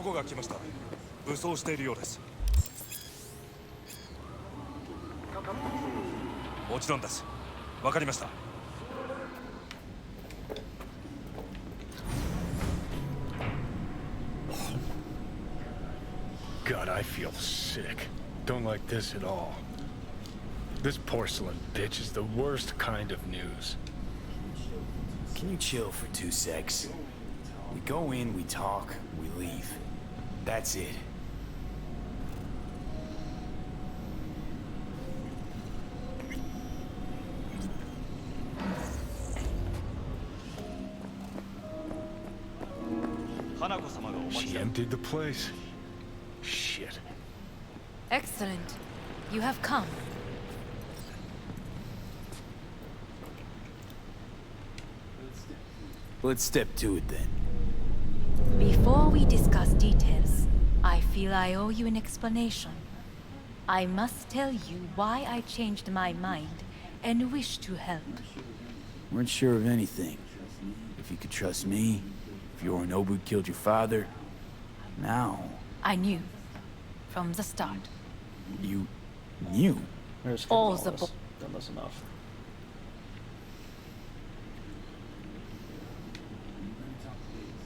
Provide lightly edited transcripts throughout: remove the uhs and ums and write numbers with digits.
男が来ました。武装しているようです。もちろんです。わかりました。God, I feel sick. Don't like this at all. This porcelain bitch is the worst kind of news. Can you chill for 2 secs? We go in, we talk, we leave. That's it. She emptied the place. Shit. Excellent. You have come. Let's step to it then. Before we discuss details, I feel I owe you an explanation. I must tell you why I changed my mind and wish to help. Weren't sure of anything. If you could trust me, if Yorinobu killed your father. Now... I knew. From the start. You... knew? There's All the Then that's enough.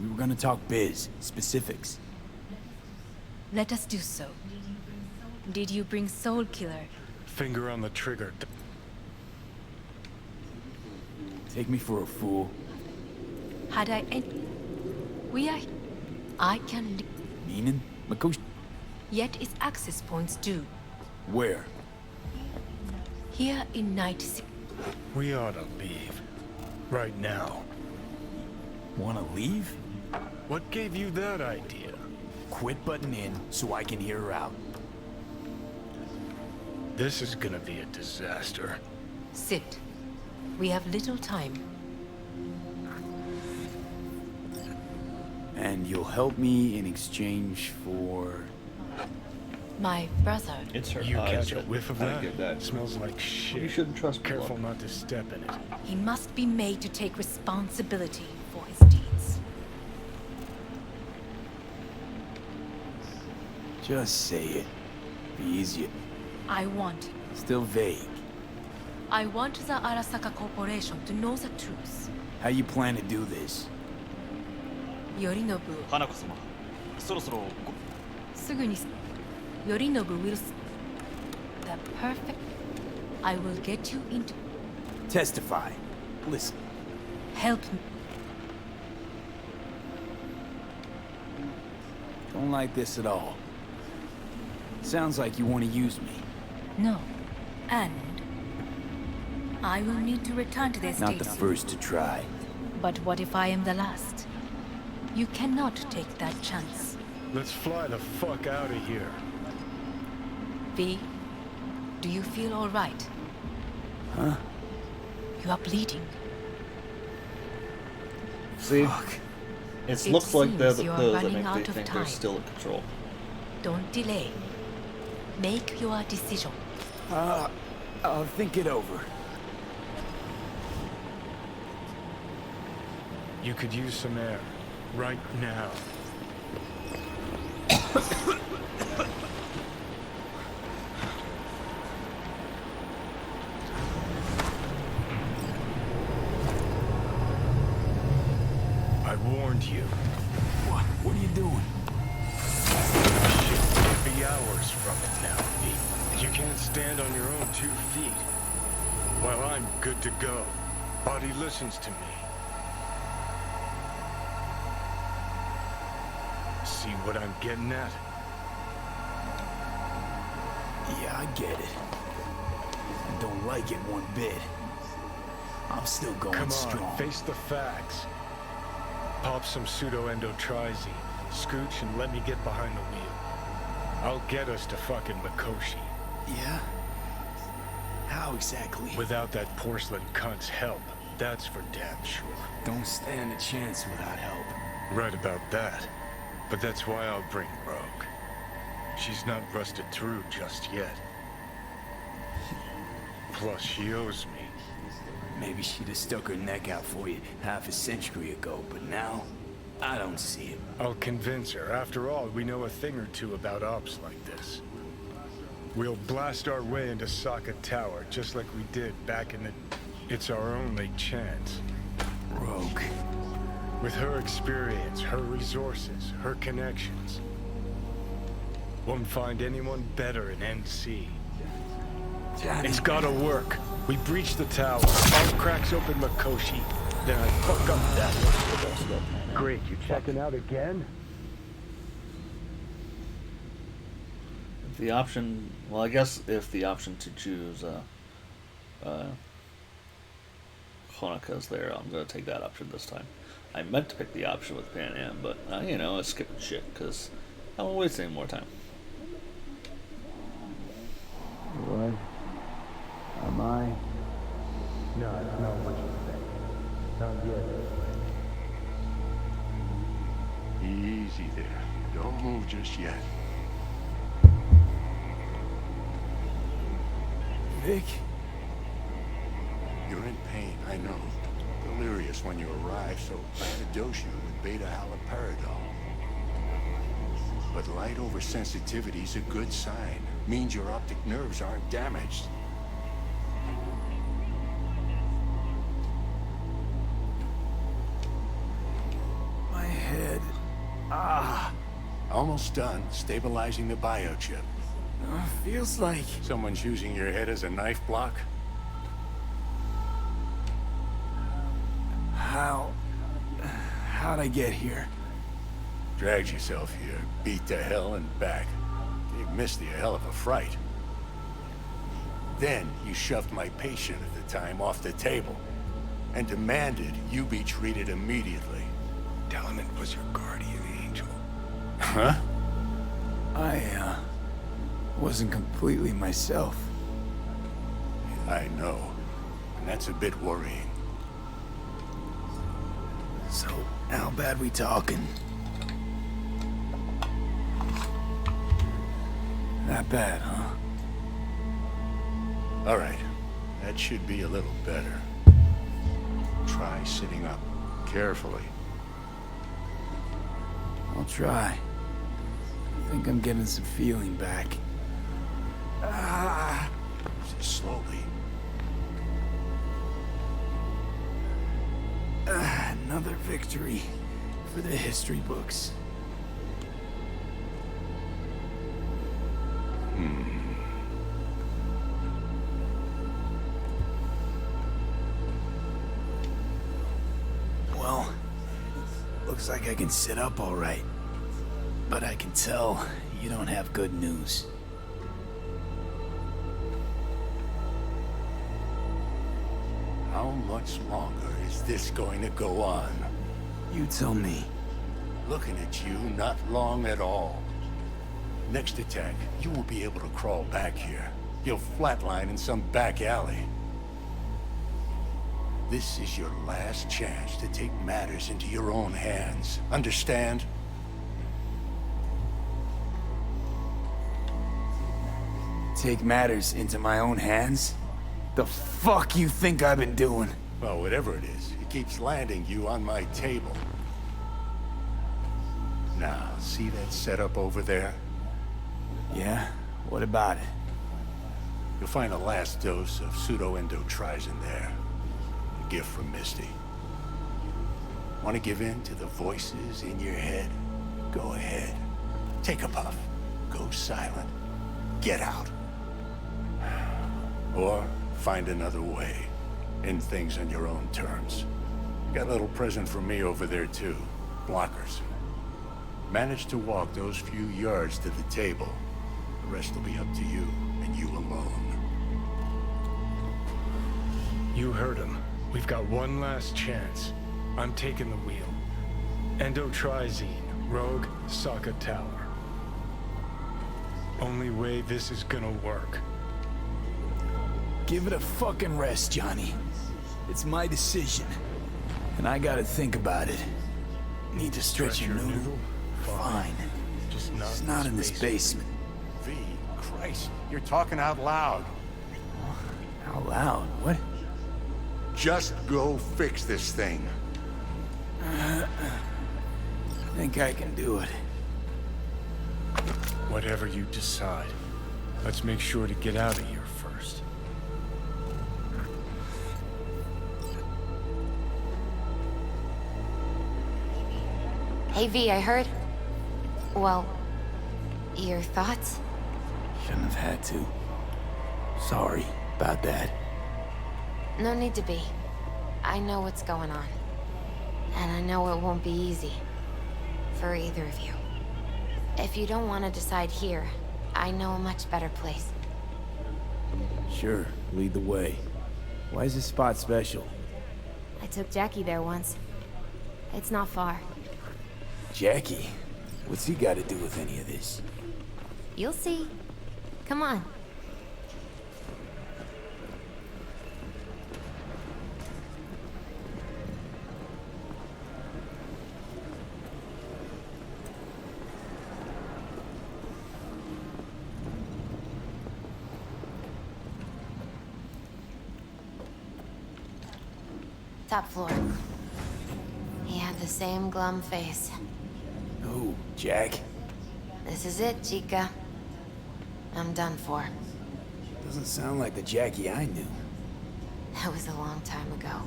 We were gonna talk biz, specifics. Let us do so. Did you bring Soul Killer? Finger on the trigger. Take me for a fool. Had I We are... I can... Meaning? Makoshi? Yet its access points do. Where? Here in Night City. We ought to leave. Right now. Wanna leave? What gave you that idea? Quit butting in so I can hear her out. This is gonna be a disaster. Sit. We have little time. And you'll help me in exchange for... My brother. It's her. You catch a it. whiff of I that? get that. Smells like shit. You shouldn't trust people. Careful not to step in it. He must be made to take responsibility for his deeds. Just say it. Be easier. I want... Still vague. I want the Arasaka Corporation to know the truth. How you plan to do this? Yorinobu. 花子様、そろそろすぐに Yorinobu will... The perfect... I will get you into... Testify. Listen. Help me. Don't like this at all. Sounds like you want to use me. No. And... I will need to return to this Not the first to try. But what if I am the last? You cannot take that chance. Let's fly the fuck out of here. V, do you feel all right? Huh? You are bleeding. See? Fuck. It It looks like they're seems the, you are those that running make out me of think time. they're still in control. Don't delay. Make your decision. I'll think it over. You could use some air. Right now. I warned you. What are you doing? Shit could be hours from it now. You can't stand on your own 2 feet. Well, I'm good to go. Body listens to me. See what I'm getting at? Yeah, I get it. I don't like it one bit. I'm still going Come on, strong. face the facts. Pop some pseudo-endotrizine, scooch, and let me get behind the wheel. I'll get us to fucking Mikoshi. Yeah? How exactly? Without that porcelain cunt's help, that's for damn sure. Don't stand a chance without help. Right about that. But that's why I'll bring Rogue. She's not rusted through just yet. Plus, she owes me. Maybe she'd have stuck her neck out for you half a century ago, but now... I don't see it. I'll convince her. After all, we know a thing or two about ops like this. We'll blast our way into Sokka Tower, just like we did back in the... It's our only chance. Rogue. With her experience, her resources, her connections. Won't find anyone better in NC. Johnny. It's gotta work. We breach the tower. Bob cracks open Makoshi. Then I fuck up that one. Great, you checking out again? If the option, well, I guess if the option to choose Honeka's there, I'm gonna take that option this time. I meant to pick the option with Panam, but you know, I was skipping shit because I don't waste any more time. What? Am I? No, it's not what you think. Not yet. Easy there. Don't move just yet. Vic? You're in pain, I know. Delirious when you arrived, so I had to dose you with beta-haloperidol. But light oversensitivity's a good sign. Means your optic nerves aren't damaged. My head. Ah. Almost done stabilizing the biochip. Feels like... Someone's using your head as a knife block? How'd I get here? Dragged yourself here, beat to hell and back. You missed a hell of a fright. Then you shoved my patient at the time off the table and demanded you be treated immediately. Tell him it was your guardian angel. Huh? I, wasn't completely myself. I know. And that's a bit worrying. So, how bad we talking? That bad, huh? All right. That should be a little better. Try sitting up. Carefully. I'll try. I think I'm getting some feeling back. Ah! Slowly. Another victory for the history books. Well, looks like I can sit up all right. But I can tell you don't have good news. How much longer is this going to go on? You tell me. Looking at you, not long at all. Next attack, you won't be able to crawl back here. You'll flatline in some back alley. This is your last chance to take matters into your own hands. Understand? Take matters into my own hands? The fuck you think I've been doing? Well, whatever it is, it keeps landing you on my table. Now, see that setup over there? Yeah? What about it? You'll find the last dose of pseudo-endotrizin there. A gift from Misty. Want to give in to the voices in your head? Go ahead. Take a puff. Go silent. Get out. Or find another way. End things on your own terms. Got a little present from me over there too. Blockers. Manage to walk those few yards to the table. The rest will be up to you, and you alone. You heard him. We've got one last chance. I'm taking the wheel. Endotrizine, Rogue, Sokka Tower. Only way this is gonna work. Give it a fucking rest, Johnny. It's my decision. And I gotta think about it. Need to stretch your noodle? Fine. Just not, It's not in this basement. V, Christ, you're talking out loud. Out loud? What? Just go fix this thing. think I can do it. Whatever you decide, let's make sure to get out of here first. Hey V, I heard... Well, your thoughts? Shouldn't have had to. Sorry about that. No need to be. I know what's going on. And I know it won't be easy. For either of you. If you don't want to decide here, I know a much better place. Sure, lead the way. Why is this spot special? I took Jackie there once. It's not far. Jackie? What's he got to do with any of this? You'll see. Come on. Top floor. He had the same glum face. Oh, Jack? This is it, Chica. I'm done for. Doesn't sound like the Jackie I knew. That was a long time ago.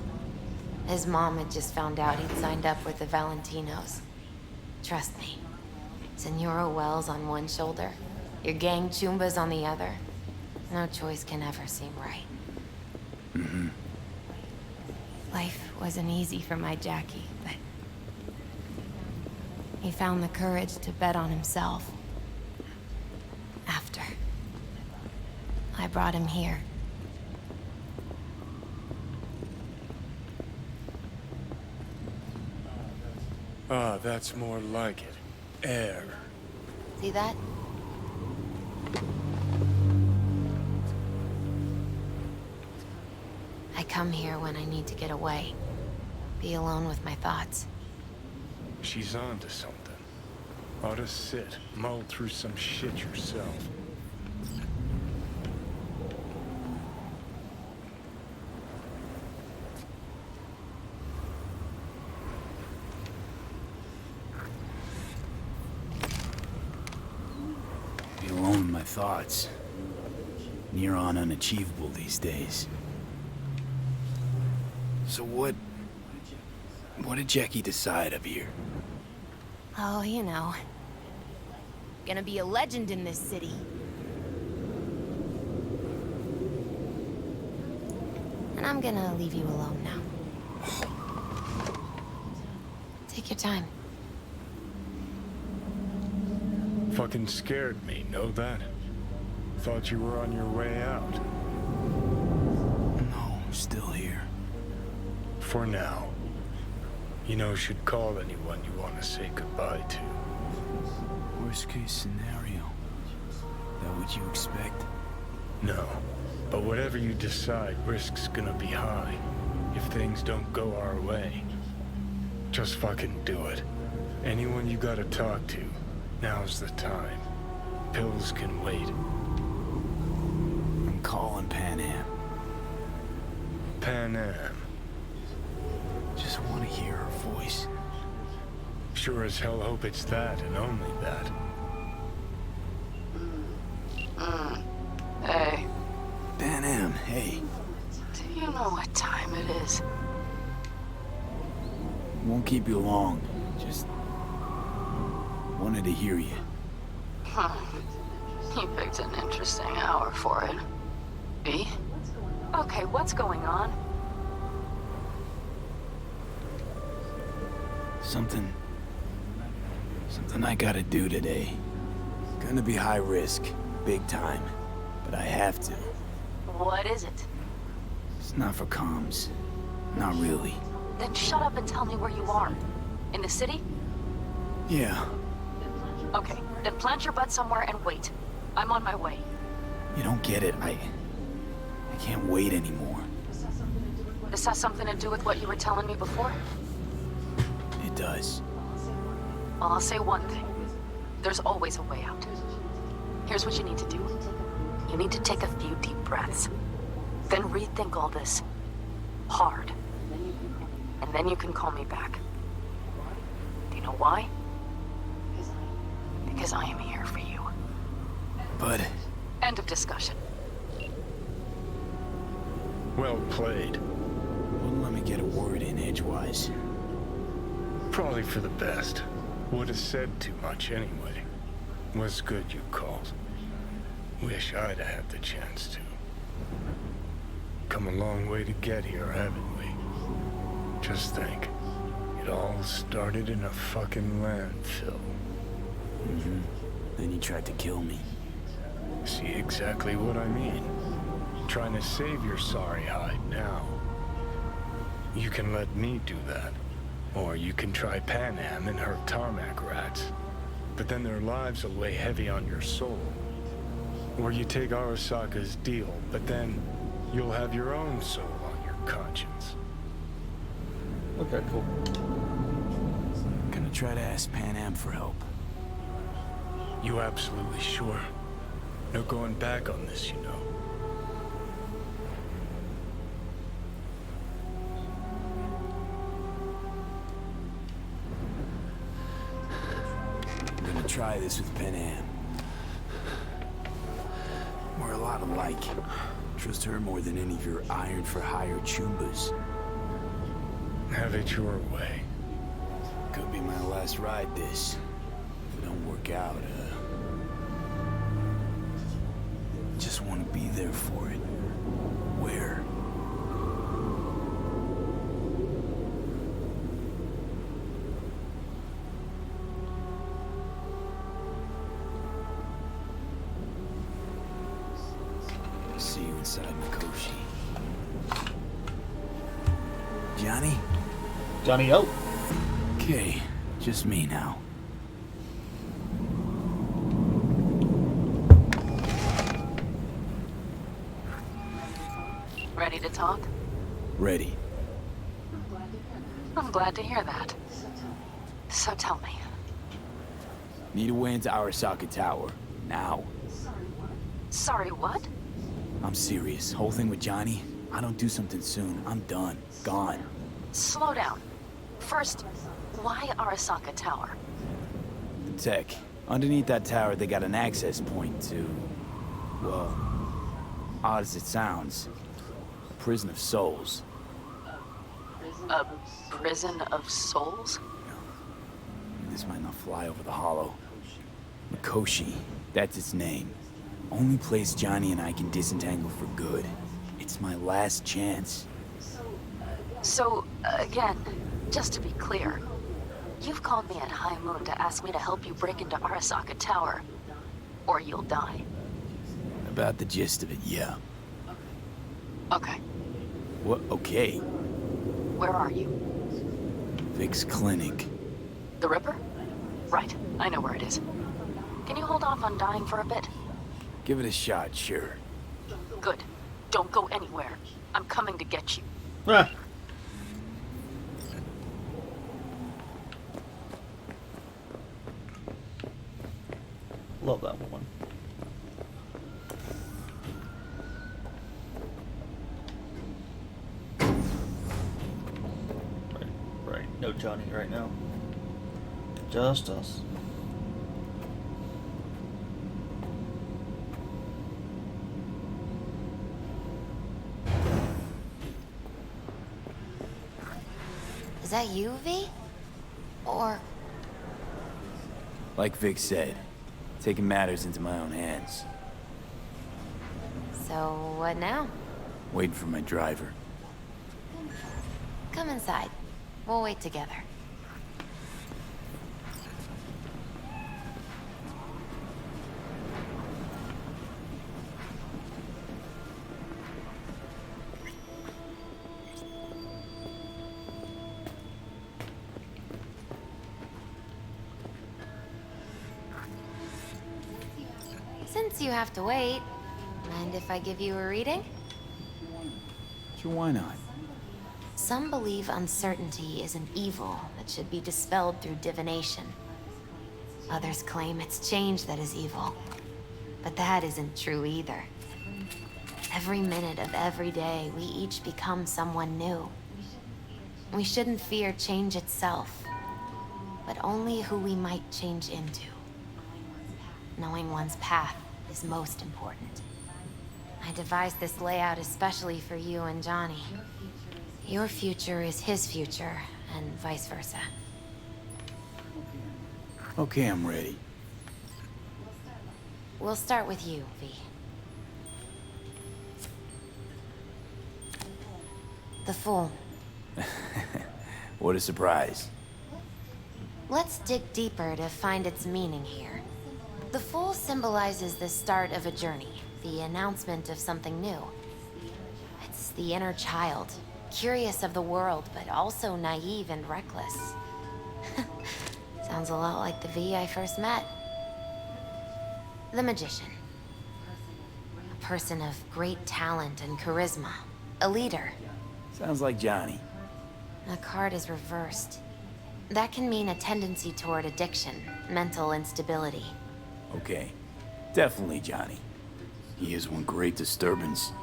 His mom had just found out he'd signed up with the Valentinos. Trust me. Senora Wells on one shoulder, your gang Chumbas on the other. No choice can ever seem right. Mm-hmm. Life wasn't easy for my Jackie, but... he found the courage to bet on himself. After. I brought him here. Ah, that's more like it. Air. See that? I come here when I need to get away. Be alone with my thoughts. She's on to something. Ought to sit, mull through some shit yourself. Be alone with my thoughts. Near on unachievable these days. So what did Jackie decide up here? Oh, you know. Gonna be a legend in this city. And I'm gonna leave you alone now. Take your time. Fucking scared me, know that? Thought you were on your way out. No, I'm still here. For now. You know, should call anyone you want to say goodbye to. Worst case scenario. That what you expect? No. But whatever you decide, risk's gonna be high. If things don't go our way. Just fucking do it. Anyone you gotta talk to, now's the time. Pills can wait. I'm calling Panam. Panam. Just want to hear her voice. Sure as hell hope it's that and only that. Hey, Panam, hey. do you know what time it is? Won't keep you long. Just wanted to hear you. You picked an interesting hour for it. B? Okay, what's going on? Something I gotta do today. Gonna be high risk, big time, but I have to. What is it? It's not for comms. Not really. Then shut up and tell me where you are. In the city? Yeah, Okay, then plant your butt somewhere and wait. I'm on my way. you don't get it. I can't wait anymore. This has something to do with what you were telling me before? It does. Well, I'll say one thing. There's always a way out. Here's what you need to do. You need to take a few deep breaths. Then rethink all this. Hard. And then you can call me back. Do you know why? Because I am here for you. But End of discussion. Well played. wouldn't let me get a word in edgewise. Probably for the best. Would have said too much anyway. Was good you called. Wish I'd had the chance to. Come a long way to get here, haven't we? Just think. It all started in a fucking landfill. Then you tried to kill me. See exactly what I mean? Trying to save your sorry hide now. You can let me do that. Or you can try Panam and her tarmac rats. But then their lives will weigh heavy on your soul. Or you take Arasaka's deal, but then you'll have your own soul on your conscience. Okay, cool. Gonna try to ask Panam for help. You absolutely sure? No going back on this, you know. I'm gonna try this with Panam. We're a lot alike. Trust her more than any of your iron-for-hire chumbas. Have it your way. Could be my last ride this. If it don't work out, just want to be there for it. Where? See you inside Mikoshi. Johnny? Johnny out. Okay, just me now. Ready to talk? Ready. I'm glad to hear that. So tell me, Need a way into Arasaka Tower. Now. sorry, what? I'm serious. Whole thing with Johnny, I don't do something soon, I'm done. Gone. Slow down. First, why Arasaka Tower? The tech. Underneath that tower, they got an access point to... well, odd as it sounds, a prison of souls. A prison of souls? This might not fly over the hollow. Mikoshi, that's its name. Only place Johnny and I can disentangle for good. It's my last chance. So, again, just to be clear, you've called me at High Moon to ask me to help you break into Arasaka Tower, or you'll die. About the gist of it, yeah. Okay, What? Okay. where are you? Vic's clinic. The Ripper? Right, I know where it is. Can you hold off on dying for a bit? Give it a shot, sure. Good. Don't go anywhere. I'm coming to get you. Ah. Love that woman. Right. No Johnny right now. Just us. Is that you, V? Or... Like Vic said, taking matters into my own hands. so what now? Waiting for my driver. Come inside. We'll wait together. Since you have to wait, mind if I give you a reading? Sure, why not? Some believe uncertainty is an evil that should be dispelled through divination. Others claim it's change that is evil. But that isn't true either. Every minute of every day, we each become someone new. We shouldn't fear change itself, but only who we might change into. Knowing one's path is most important. I devised this layout especially for you and Johnny. Your future is his future, and vice versa. Okay, I'm ready. We'll start with you, V. The Fool. What a surprise. Let's dig deeper to find its meaning here. The Fool symbolizes the start of a journey, the announcement of something new. It's the inner child, curious of the world, but also naive and reckless. Sounds a lot like the V I first met. The Magician. A person of great talent and charisma. A leader. Sounds like Johnny. The card is reversed. That can mean a tendency toward addiction, mental instability. Okay, definitely Johnny. He is one great disturbance.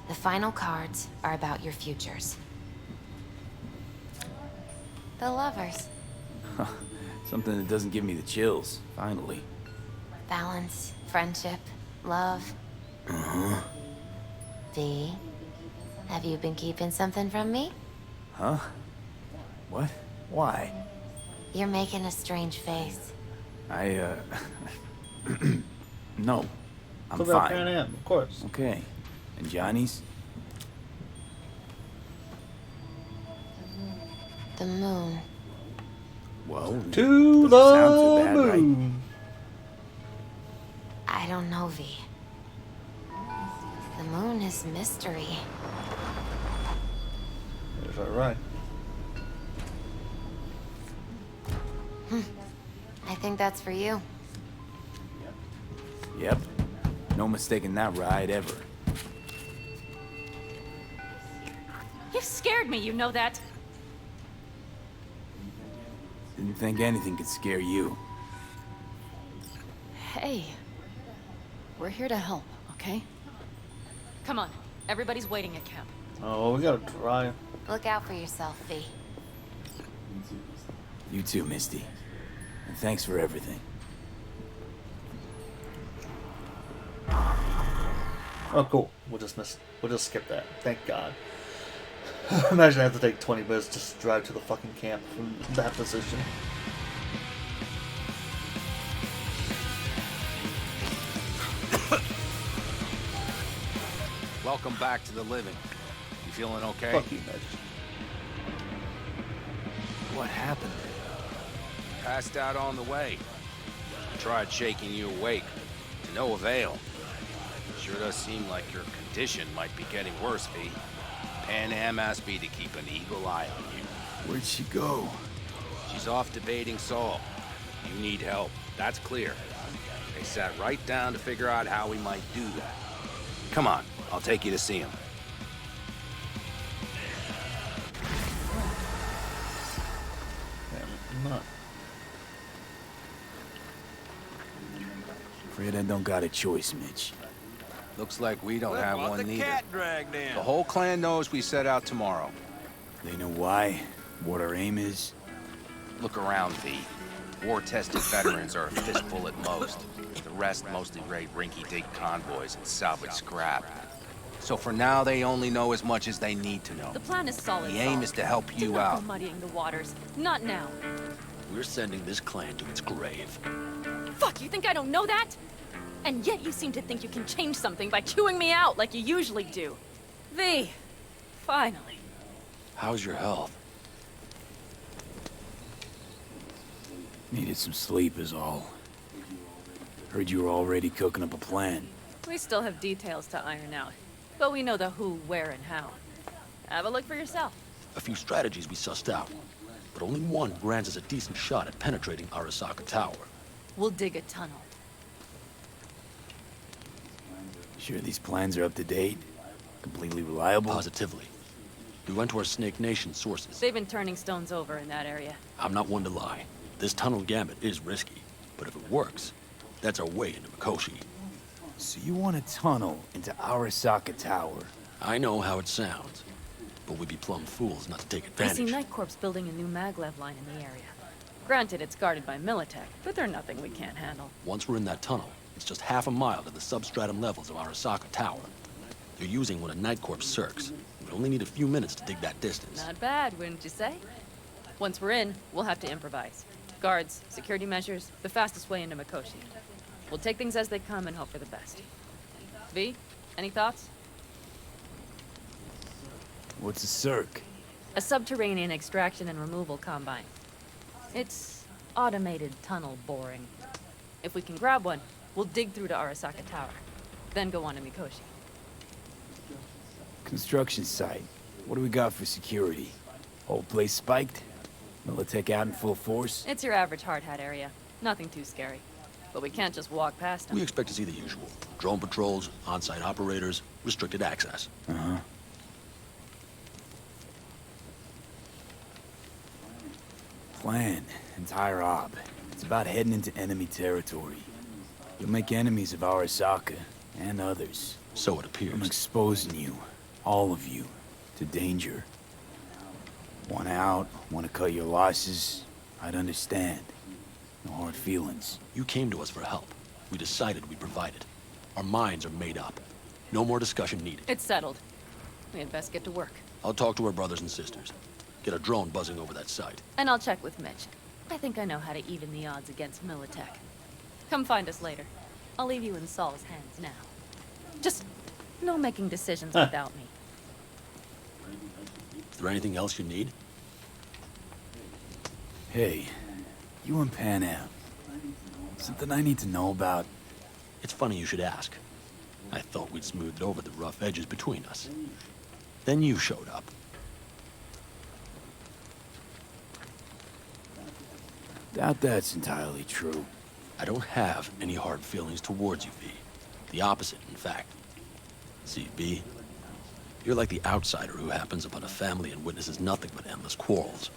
The final cards are about your futures. The Lovers. Something that doesn't give me the chills, finally. Balance, friendship, love. Uh-huh. V, have you been keeping something from me? Huh? What? Why? You're making a strange face. No. I'm Look at fine. Panam, of course. Okay. And Johnny's? The moon. Well, To doesn't sound too the bad, right? moon. I don't know, V. The moon is mystery. Is that right? I think that's for you. Yep. No mistaking that ride ever. You've scared me, you know that? Didn't think anything could scare you. Hey. We're here to help, okay? Come on. Everybody's waiting at camp. Oh, we gotta try. Look out for yourself, V. You too, Misty. And thanks for everything. Oh, cool. We'll just skip that. Thank God. Imagine I have to take 20 minutes just to drive to the fucking camp from that position. Welcome back to the living. You feeling okay? Fuck you, Mitch. What happened? Passed out on the way. Tried shaking you awake. To no avail. Sure does seem like your condition might be getting worse, V. Panam asked me to keep an eagle eye on you. Where'd she go? She's off debating Saul. You need help. That's clear. They sat right down to figure out how we might do that. Come on, I'll take you to see him. Damn, not. Afraid I don't got a choice, Mitch. Looks like we don't have one neither. Cat dragged in. The whole clan knows we set out tomorrow. They know why? What our aim is? Look around, V. War-tested veterans are a fistful at most. The rest mostly raid rinky-dink convoys and salvage scrap. So for now, they only know as much as they need to know. The plan is solid. The aim Saul. is to help Do you not out. go muddying the waters. Not now. We're sending this clan to its grave. Fuck, you think I don't know that? And yet you seem to think you can change something by chewing me out like you usually do. V, finally. How's your health? Needed some sleep is all. Heard you were already cooking up a plan. We still have details to iron out. But we know the who, where, and how. Have a look for yourself. A few strategies we sussed out, but only one grants us a decent shot at penetrating Arasaka Tower. We'll dig a tunnel. Sure these plans are up to date? Completely reliable? Positively. We went to our Snake Nation sources. They've been turning stones over in that area. I'm not one to lie. This tunnel gambit is risky, but if it works, that's our way into Mikoshi. So you want a tunnel into Arasaka Tower? I know how it sounds, but we'd be plumb fools not to take I see advantage. Night Corps building a new maglev line in the area. Granted, it's guarded by Militech, but they're nothing we can't handle. Once we're in that tunnel, it's just half a mile to the substratum levels of Arasaka Tower. They're using one of Night Corp's circs. We only need a few minutes to dig that distance. Not bad, wouldn't you say? Once we're in, we'll have to improvise. Guards, security measures, the fastest way into Mikoshi. We'll take things as they come and hope for the best. V, any thoughts? What's a circ? A subterranean extraction and removal combine. It's automated tunnel boring. If we can grab one, we'll dig through to Arasaka Tower, then go on to Mikoshi. Construction site. What do we got for security? Whole place spiked? Militech out in full force? It's your average hard hat area. Nothing too scary. But we can't just walk past them. We expect to see the usual. Drone patrols, on-site operators, restricted access. Uh-huh. Plan. Entire op. It's about heading into enemy territory. You'll make enemies of Arasaka, and others. So it appears. I'm exposing you, all of you, to danger. Want out, want to cut your losses, I'd understand. No hard feelings. You came to us for help. We decided we'd provide it. Our minds are made up. No more discussion needed. It's settled. We had best get to work. I'll talk to our brothers and sisters. Get a drone buzzing over that site. And I'll check with Mitch. I think I know how to even the odds against Militech. Come find us later. I'll leave you in Saul's hands now. Just no making decisions without me. Is there anything else you need? Hey, you and Panam. Something I need to know about? It's funny you should ask. I thought we'd smoothed over the rough edges between us. Then you showed up. Doubt that's entirely true. I don't have any hard feelings towards you, V. The opposite, in fact. See, V, you're like the outsider who happens upon a family and witnesses nothing but endless quarrels.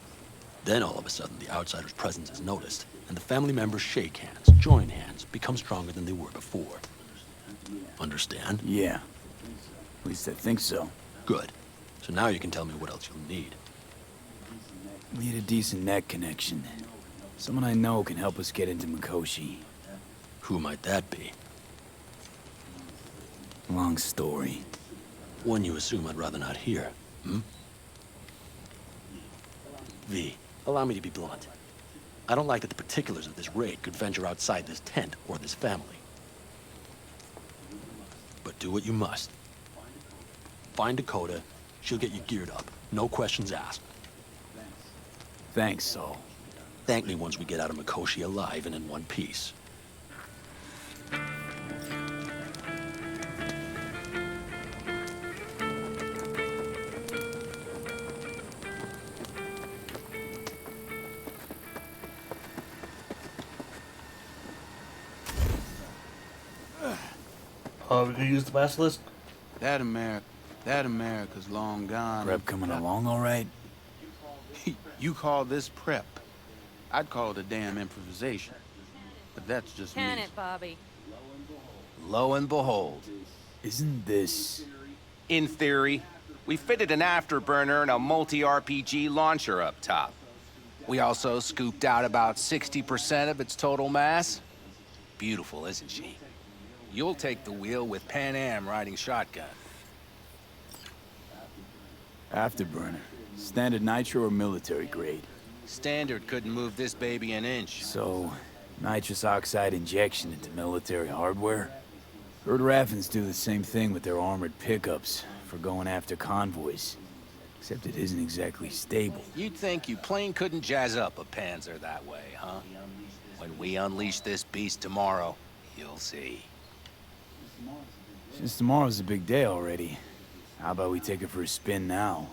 Then all of a sudden, the outsider's presence is noticed, and the family members shake hands, join hands, become stronger than they were before. Understand? Yeah. At least I think so. Good. So now you can tell me what else you'll need. Need a decent net connection. Someone I know can help us get into Mikoshi. Who might that be? Long story. One you assume I'd rather not hear, hmm? V, allow me to be blunt. I don't like that the particulars of this raid could venture outside this tent or this family. But do what you must. Find Dakota, she'll get you geared up. No questions asked. Thanks, Saul. Thank me once we get out of Mikoshi alive and in one piece. We can use the basilisk? That America's long gone. Prep coming along all right? You call this prep? I'd call it a damn improvisation. But that's just Can me. it, Bobby? Lo and behold, Isn't this... in theory, we fitted an afterburner and a multi-RPG launcher up top. We also scooped out about 60% of its total mass. Beautiful, isn't she? You'll take the wheel with Panam riding shotgun. Afterburner. Standard nitro or military grade? Standard couldn't move this baby an inch. So, nitrous oxide injection into military hardware? Heard Raffens do the same thing with their armored pickups for going after convoys. Except it isn't exactly stable. You'd think you plain couldn't jazz up a Panzer that way, huh? When we unleash this beast tomorrow, you'll see. Since tomorrow's a big day already, how about we take it for a spin now?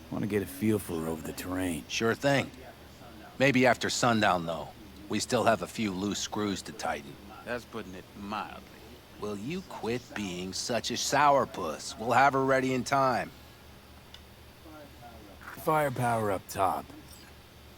Want to get a feel for over the terrain. Sure thing. Maybe after sundown, though. We still have a few loose screws to tighten. That's putting it mildly. Will you quit being such a sourpuss? We'll have her ready in time. Firepower up top.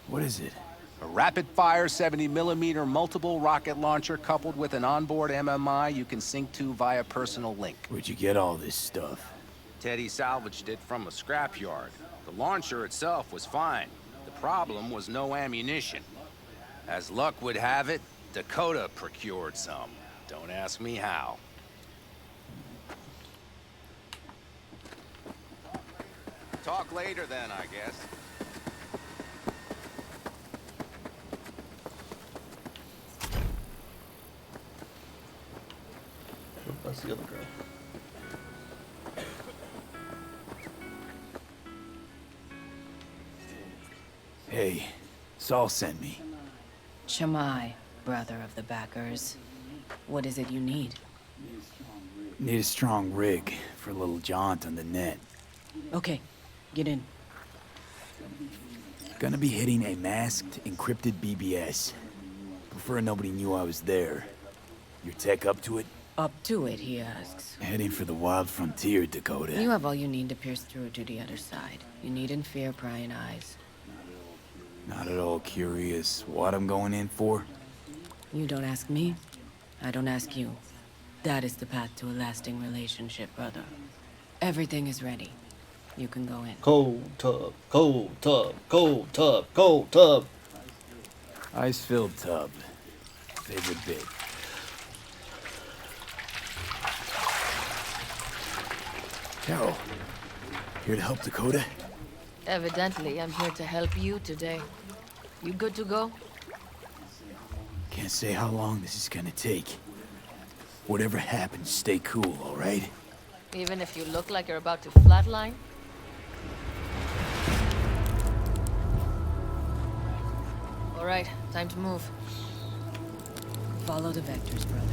What is it? A rapid-fire 70mm multiple rocket launcher coupled with an onboard MMI you can sync to via personal link. Where'd you get all this stuff? Teddy salvaged it from a scrapyard. The launcher itself was fine. The problem was no ammunition. As luck would have it, Dakota procured some. Don't ask me how. Talk later then, I guess. Oh, that's the other girl. Hey, Saul sent me. Shammai, brother of the backers. What is it you need? Need a strong rig for a little jaunt on the net. Okay, get in. Gonna be hitting a masked, encrypted BBS. Prefer nobody knew I was there. Your tech up to it? Up to it, he asks. Heading for the wild frontier, Dakota. You have all you need to pierce through to the other side. You needn't fear prying eyes. Not at all curious what I'm going in for? You don't ask me, I don't ask you. That is the path to a lasting relationship, brother. Everything is ready. You can go in. Cold tub, cold tub, cold tub, cold tub. Ice-filled tub. Favorite bit. Carol, here to help Dakota? Evidently, I'm here to help you today. You good to go? Can't say how long this is gonna take. Whatever happens, stay cool, all right? Even if you look like you're about to flatline? All right, time to move. Follow the vectors, brother.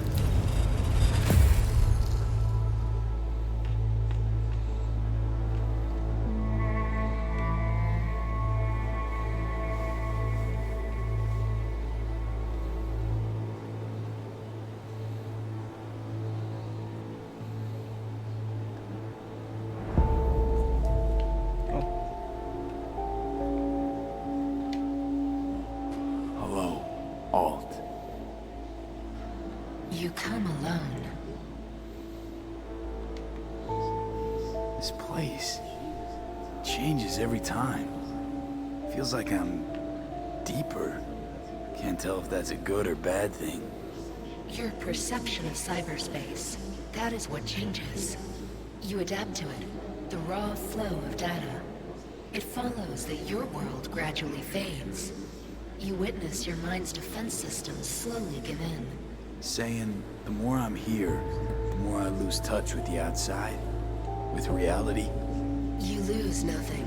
Hello, Alt. You come alone. This place changes every time. Feels like I'm deeper. Can't tell if that's a good or bad thing. Your perception of cyberspace, that is what changes. You adapt to it, the raw flow of data. It follows that your world gradually fades. You witness your mind's defense systems slowly give in. Saying the more I'm here, the more I lose touch with the outside, with reality. You lose nothing.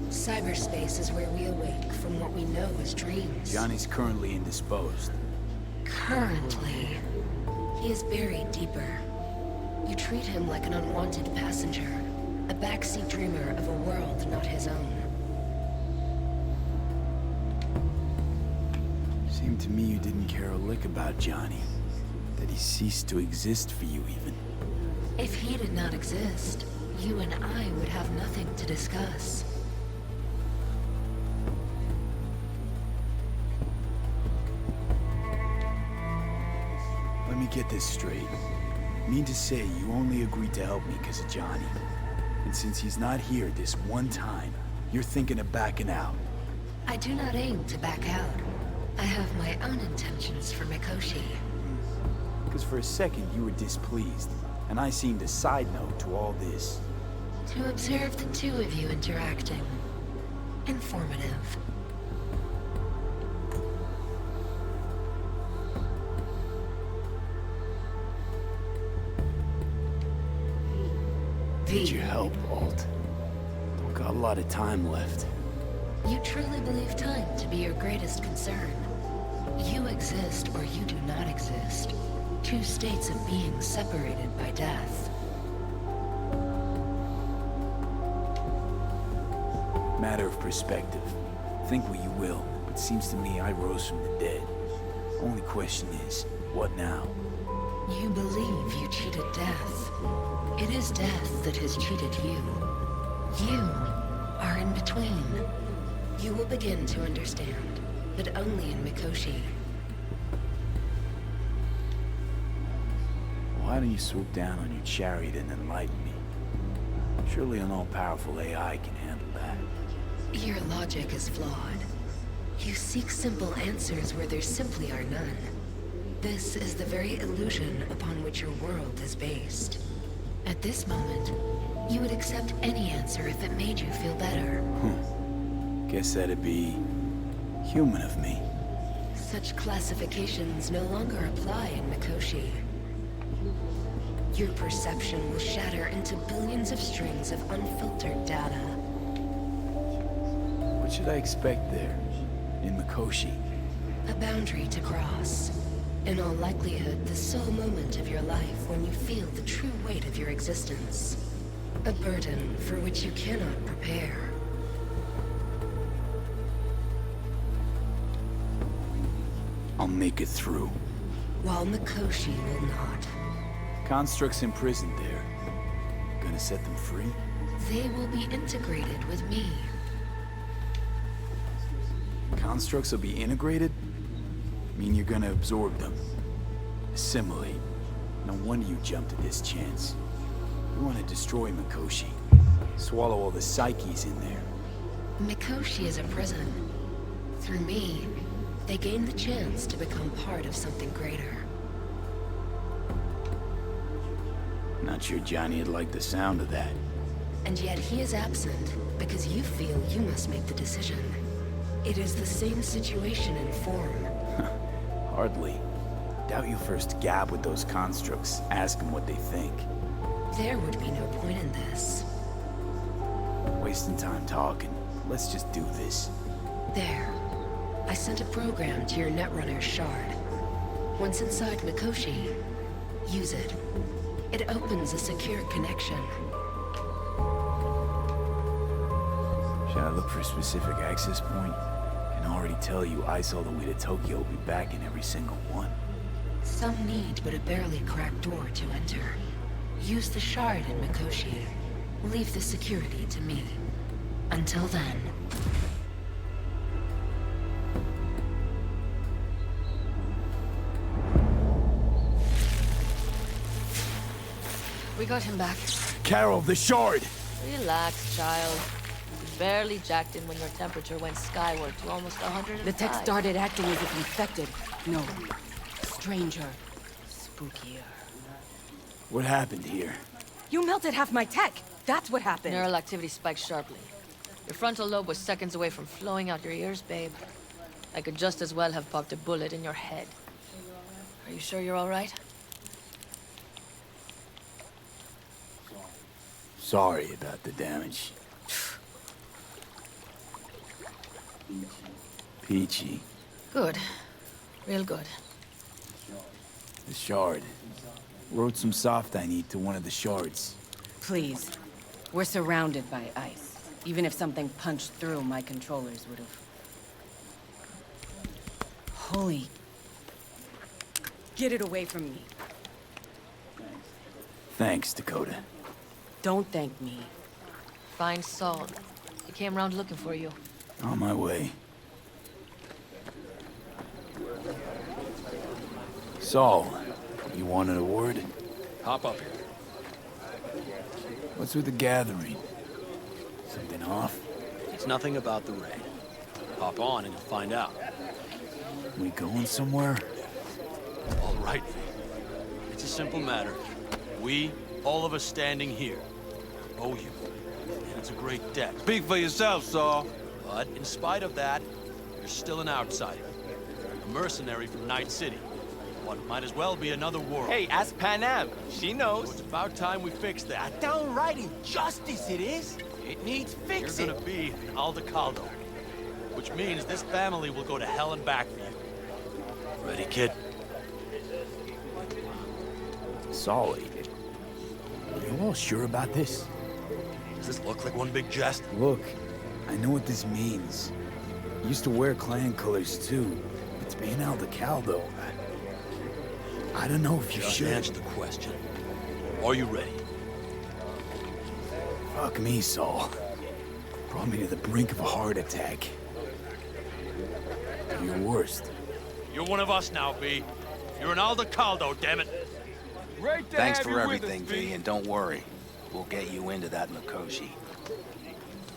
Cyberspace is where we awake from what we know as dreams. Johnny's currently indisposed. Currently. He is buried deeper. You treat him like an unwanted passenger, a backseat dreamer of a world not his own. Seemed to me you didn't care a lick about Johnny. That he ceased to exist for you, even. If he did not exist, you and I would have nothing to discuss. Let me get this straight. Mean to say you only agreed to help me because of Johnny. And since he's not here this one time, you're thinking of backing out. I do not aim to back out. I have my own intentions for Mikoshi. Because for a second you were displeased, and I seemed a side note to all this. To observe the two of you interacting. Informative. Need your help, Alt. Don't got a lot of time left. You truly believe time to be your greatest concern. You exist or you do not exist. Two states of being separated by death. Matter of perspective. Think what you will, but seems to me I rose from the dead. Only question is, what now? You believe you cheated death. It is death that has cheated you. You are in between. You will begin to understand, but only in Mikoshi. Why don't you swoop down on your chariot and enlighten me? Surely an all-powerful AI can handle that. Your logic is flawed. You seek simple answers where there simply are none. This is the very illusion upon which your world is based. At this moment, you would accept any answer if it made you feel better. Guess that'd be human of me. Such classifications no longer apply in Mikoshi. Your perception will shatter into billions of strings of unfiltered data. What should I expect there, in Mikoshi? A boundary to cross. In all likelihood, the sole moment of your life when you feel the true weight of your existence. A burden for which you cannot prepare. I'll make it through. While Mikoshi will not. Constructs imprisoned there. Gonna set them free? They will be integrated with me. Constructs will be integrated? Mean you're gonna absorb them. Assimilate. No wonder you jumped at this chance. You want to destroy Mikoshi. Swallow all the psyches in there. Mikoshi is a prison. Through me, they gain the chance to become part of something greater. Not sure Johnny'd like the sound of that. And yet he is absent because you feel you must make the decision. It is the same situation in form. Hardly. Doubt you first gab with those constructs, ask them what they think. There would be no point in this. Wasting time talking. Let's just do this. There. I sent a program to your Netrunner's shard. Once inside Mikoshi, use it. It opens a secure connection. Should I look for a specific access point? I can already tell you I saw the way to Tokyo will be back in every single one. Some need but a barely cracked door to enter. Use the shard in Mikoshi. Leave the security to me. Until then... We got him back. Carol, the shard! Relax, child. You barely jacked in when your temperature went skyward to almost 105. The tech started acting as if infected. No. Stranger. Spookier. What happened here? You melted half my tech! That's what happened! Neural activity spiked sharply. Your frontal lobe was seconds away from flowing out your ears, babe. I could just as well have popped a bullet in your head. Are you sure you're all right? Sorry about the damage. Peachy. Good. Real good. The shard. Wrote some soft I need to one of the shards. Please. We're surrounded by ice. Even if something punched through, my controllers would have... Holy... Get it away from me. Thanks, Dakota. Don't thank me. Find Saul. He came round looking for you. On my way. Saul, you wanted a word? Hop up here. What's with the gathering? Something off? It's nothing about the raid. Hop on and you'll find out. We going somewhere? All right, V. It's a simple matter. We, all of us standing here, owe you. And it's a great debt. Speak for yourself, Saul. But in spite of that, you're still an outsider. A mercenary from Night City. What might as well be another world. Hey, ask Panam. She knows. So it's about time we fix that. Downright injustice it is. It needs fixing. You're gonna be an Aldecaldo. Which means this family will go to hell and back for you. Ready, kid? Solid. Are you all sure about this? Does this look like one big jest? Look, I know what this means. Used to wear clan colors too. It's being Aldecaldo. I don't know if you Just should. answer the question. Are you ready? Fuck me, Saul. Brought me to the brink of a heart attack. Do your worst. You're one of us now, V. You're an Aldecaldo, damn it. Great to Thanks have for you everything, with us, V, and don't worry. We'll get you into that Mikoshi.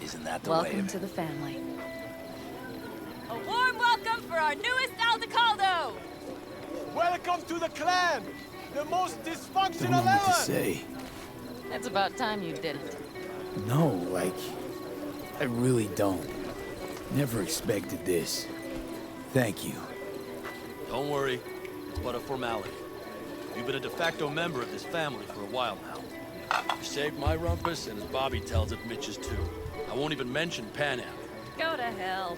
Isn't that the way Welcome of to it? the family. A warm welcome for our newest Aldecaldo! Welcome to the clan! The most Don't dysfunctional know what to ever! say. It's about time you didn't. No, like, I really don't. Never expected this. Thank you. Don't worry, it's but a formality. You've been a de facto member of this family for a while now. You saved my rumpus, and as Bobby tells it, Mitch's too. I won't even mention Panam. Go to hell.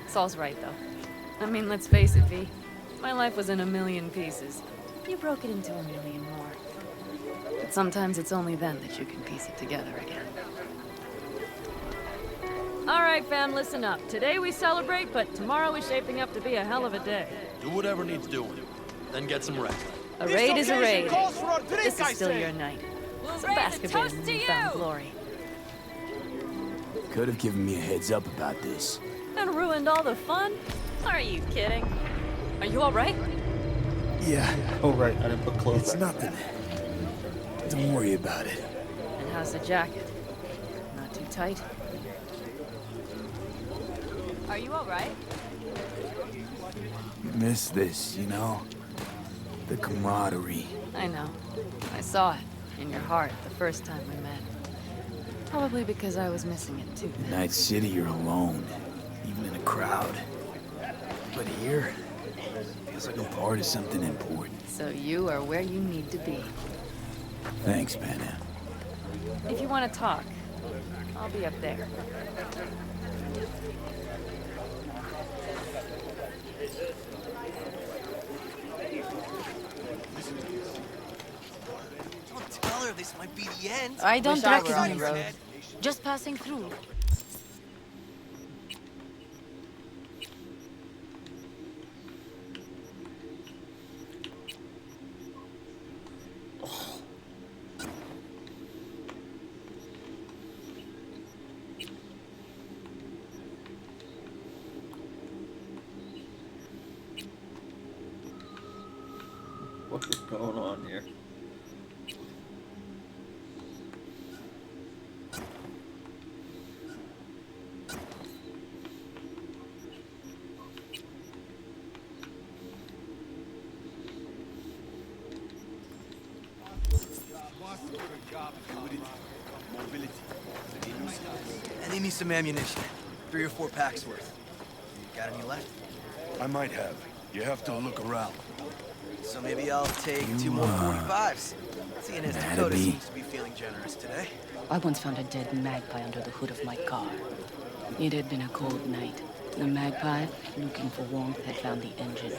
Saul's right, though. I mean, let's face it, V. My life was in a million pieces. You broke it into a million more. But sometimes it's only then that you can piece it together again. All right, fam, listen up. Today we celebrate, but tomorrow is shaping up to be a hell of a day. Do whatever needs doing. Then get some rest. A raid is a raid. Calls for a drink, This is I still say. your night. We'll So raise a bask a bit toast in to newfound you! glory. Could have given me a heads up about this. And ruined all the fun? Are you kidding? Are you all right? Yeah, Oh, right. I didn't put clothes it's back. nothing. Don't worry about it. And how's the jacket? Not too tight? Are you all right? Miss this, you know? The camaraderie. I know. I saw it in your heart the first time we met. Probably because I was missing it too. In Night City, you're alone, even in a crowd. But here, feels like I'm part of something important. So you are where you need to be. Thanks, Panam. If you want to talk, I'll be up there. Don't tell her this might be the end. I don't Wish I were recognize on your you. head. Just passing through. What is going on here? Enemy some ammunition. 3 or 4 packs worth. Got any left? I might have. You have to look around. So maybe I'll take 2 more 45s. Seeing as mad at Dakota me? seems to be feeling generous today. I once found a dead magpie under the hood of my car. It had been a cold night. The magpie, looking for warmth, had found the engine.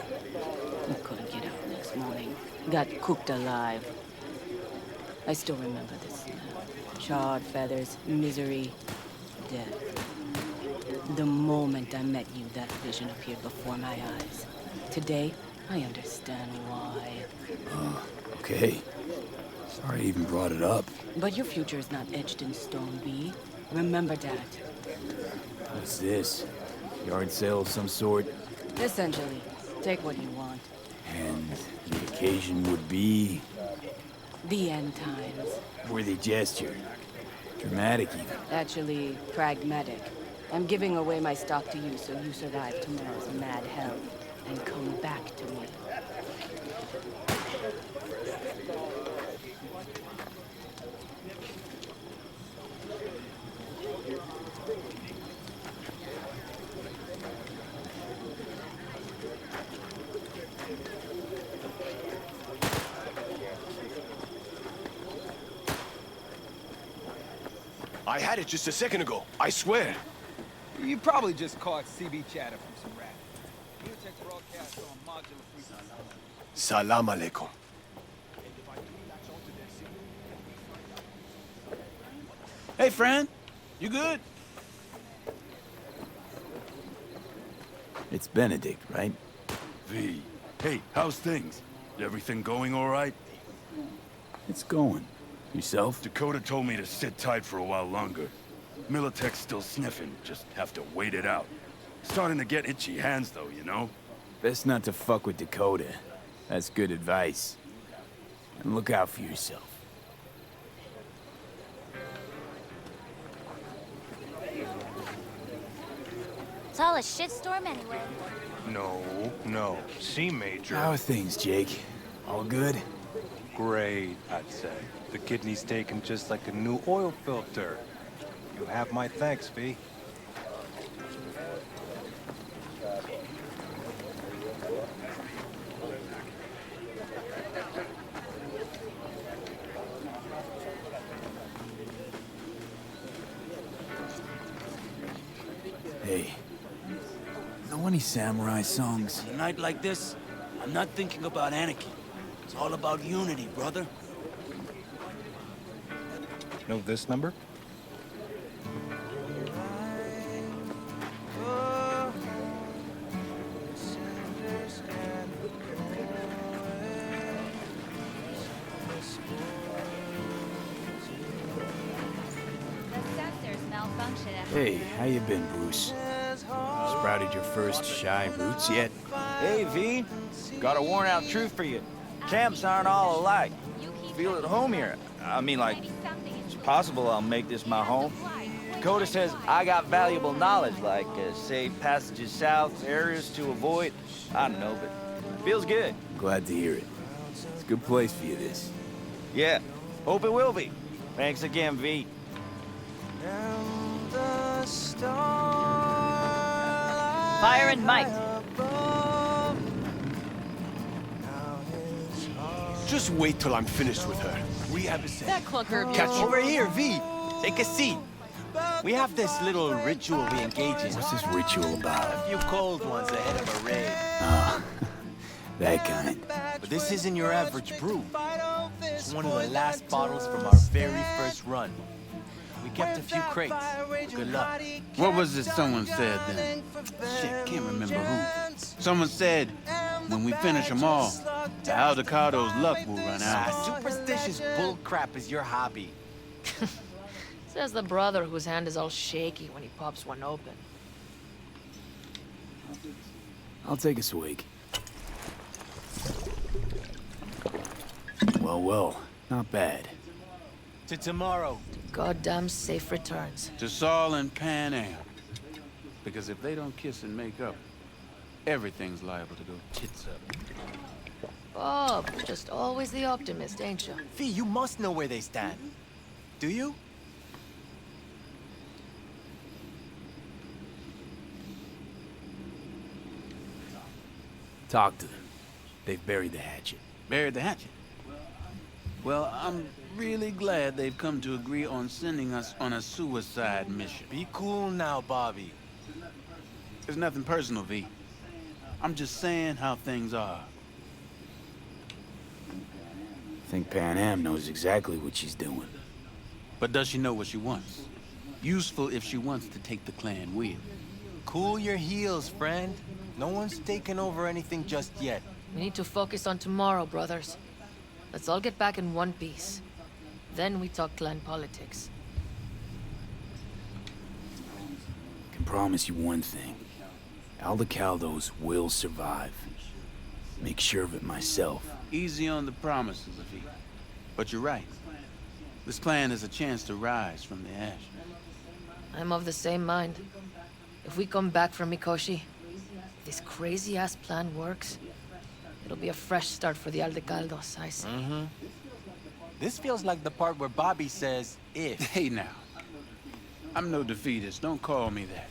We couldn't get out next morning. Got cooked alive. I still remember the smell. Charred feathers, misery, death. The moment I met you, that vision appeared before my eyes. Today, I understand why. Okay. Sorry I even brought it up. But your future is not etched in stone, V. Remember that. What's this? Yard sale of some sort? Essentially, take what you want. And the occasion would be... The end times. worthy gesture. Dramatic even. Actually, pragmatic. I'm giving away my stock to you so you survive tomorrow's mad hell and come back to me. I had it just a second ago. I swear. You probably just caught CB chatter from some rat. You check broadcast on modular frequency. Salam alaikum. Hey, friend. You good? It's Benedict, right? V. Hey, how's things? Everything going all right? It's going. Yourself? Dakota told me to sit tight for a while longer. Militech's still sniffing, just have to wait it out. Starting to get itchy hands though, you know? Best not to fuck with Dakota. That's good advice. And look out for yourself. Call a shitstorm anyway. No. C major. How are things, Jake? All good? Great, I'd say. The kidney's taken just like a new oil filter. You have my thanks, V. Hey, know any samurai songs? A night like this, I'm not thinking about anarchy. It's all about unity, brother. Know this number? Hey, how you been, Bruce? Sprouted your first shy roots yet? Hey, V. Got a worn-out truth for you. Camps aren't all alike. Feel at home here. I mean, like, it's possible I'll make this my home. Dakota says I got valuable knowledge, like safe passages south, areas to avoid. I don't know, but feels good. Glad to hear it. It's a good place for you, this. Yeah, hope it will be. Thanks again, V. Fire and might. Just wait till I'm finished with her. We have a That clunker of Catch yours. you. Over here, V. Take a seat. We have this little ritual we engage in. What's this ritual about? A few cold ones ahead of a raid. Ah, that kind. But this isn't your average brew. It's one of the last bottles from our very first run. We kept a few crates. Good luck. What was it someone said then? Shit, can't remember who. Someone said, when we finish them all, the Aldecado's luck will run out. Superstitious bullcrap is your hobby. Says the brother whose hand is all shaky when he pops one open. I'll take a swig. Well, not bad. To tomorrow. Goddamn safe returns. To Saul and Pan Am. Because if they don't kiss and make up, everything's liable to go tits up. Oh, just always the optimist, ain't you? V, you must know where they stand. Do you? Talk to them. They've buried the hatchet. Buried the hatchet? Well, I'm really glad they've come to agree on sending us on a suicide mission. Be cool now, Bobby. There's nothing personal, V. I'm just saying how things are. I think Pan Am knows exactly what she's doing. But does she know what she wants? Useful if she wants to take the clan wheel. Cool your heels, friend. No one's taken over anything just yet. We need to focus on tomorrow, brothers. Let's all get back in one piece. Then we talk clan politics. I can promise you one thing. Aldecaldos will survive. Make sure of it myself. Easy on the promises, V. But you're right. This clan is a chance to rise from the ash. I'm of the same mind. If we come back from Mikoshi, if this crazy-ass plan works, it'll be a fresh start for the Aldecaldos, I say. Mm-hmm. This feels like the part where Bobby says, if. Hey now. I'm no defeatist. Don't call me that.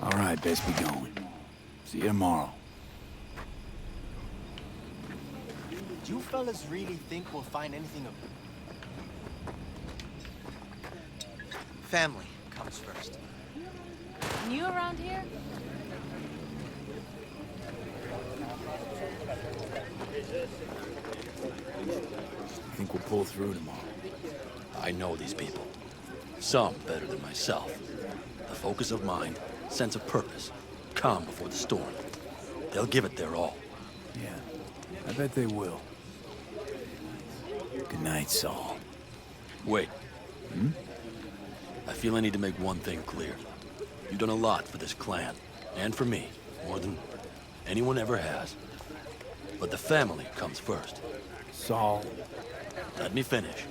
All right, best be going. See you tomorrow. Do you fellas really think we'll find anything of... Family comes first. New around here? I think we'll pull through tomorrow. I know these people. Some better than myself. The focus of mind, sense of purpose, calm before the storm. They'll give it their all. Yeah, I bet they will. Good night, Saul. Wait. I feel I need to make one thing clear. You've done a lot for this clan, and for me, more than anyone ever has. But the family comes first. Saul. Let me finish.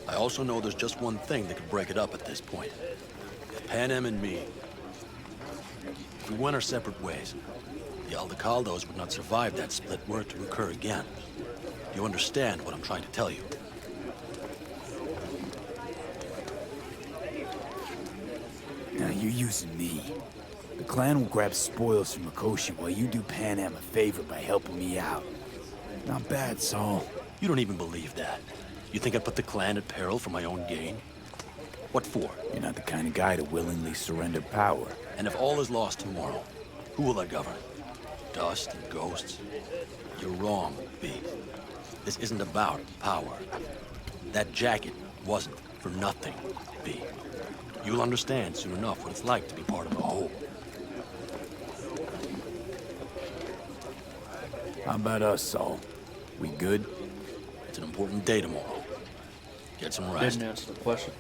I also know there's just one thing that could break it up at this point. If Pan Am and me, If we went our separate ways, the Aldecaldos would not survive that split were it to occur again. Do you understand what I'm trying to tell you? Now you're using me. The clan will grab spoils from Mikoshi while you do Panam a favor by helping me out. Not bad, Saul. You don't even believe that. You think I'd put the clan at peril for my own gain? What for? You're not the kind of guy to willingly surrender power. And if all is lost tomorrow, who will I govern? Dust and ghosts? You're wrong, V. This isn't about power. That jacket wasn't for nothing, V. You'll understand soon enough what it's like to be part of the whole. How about us, Saul? We good? It's an important day tomorrow. Get some rest. Didn't answer the question.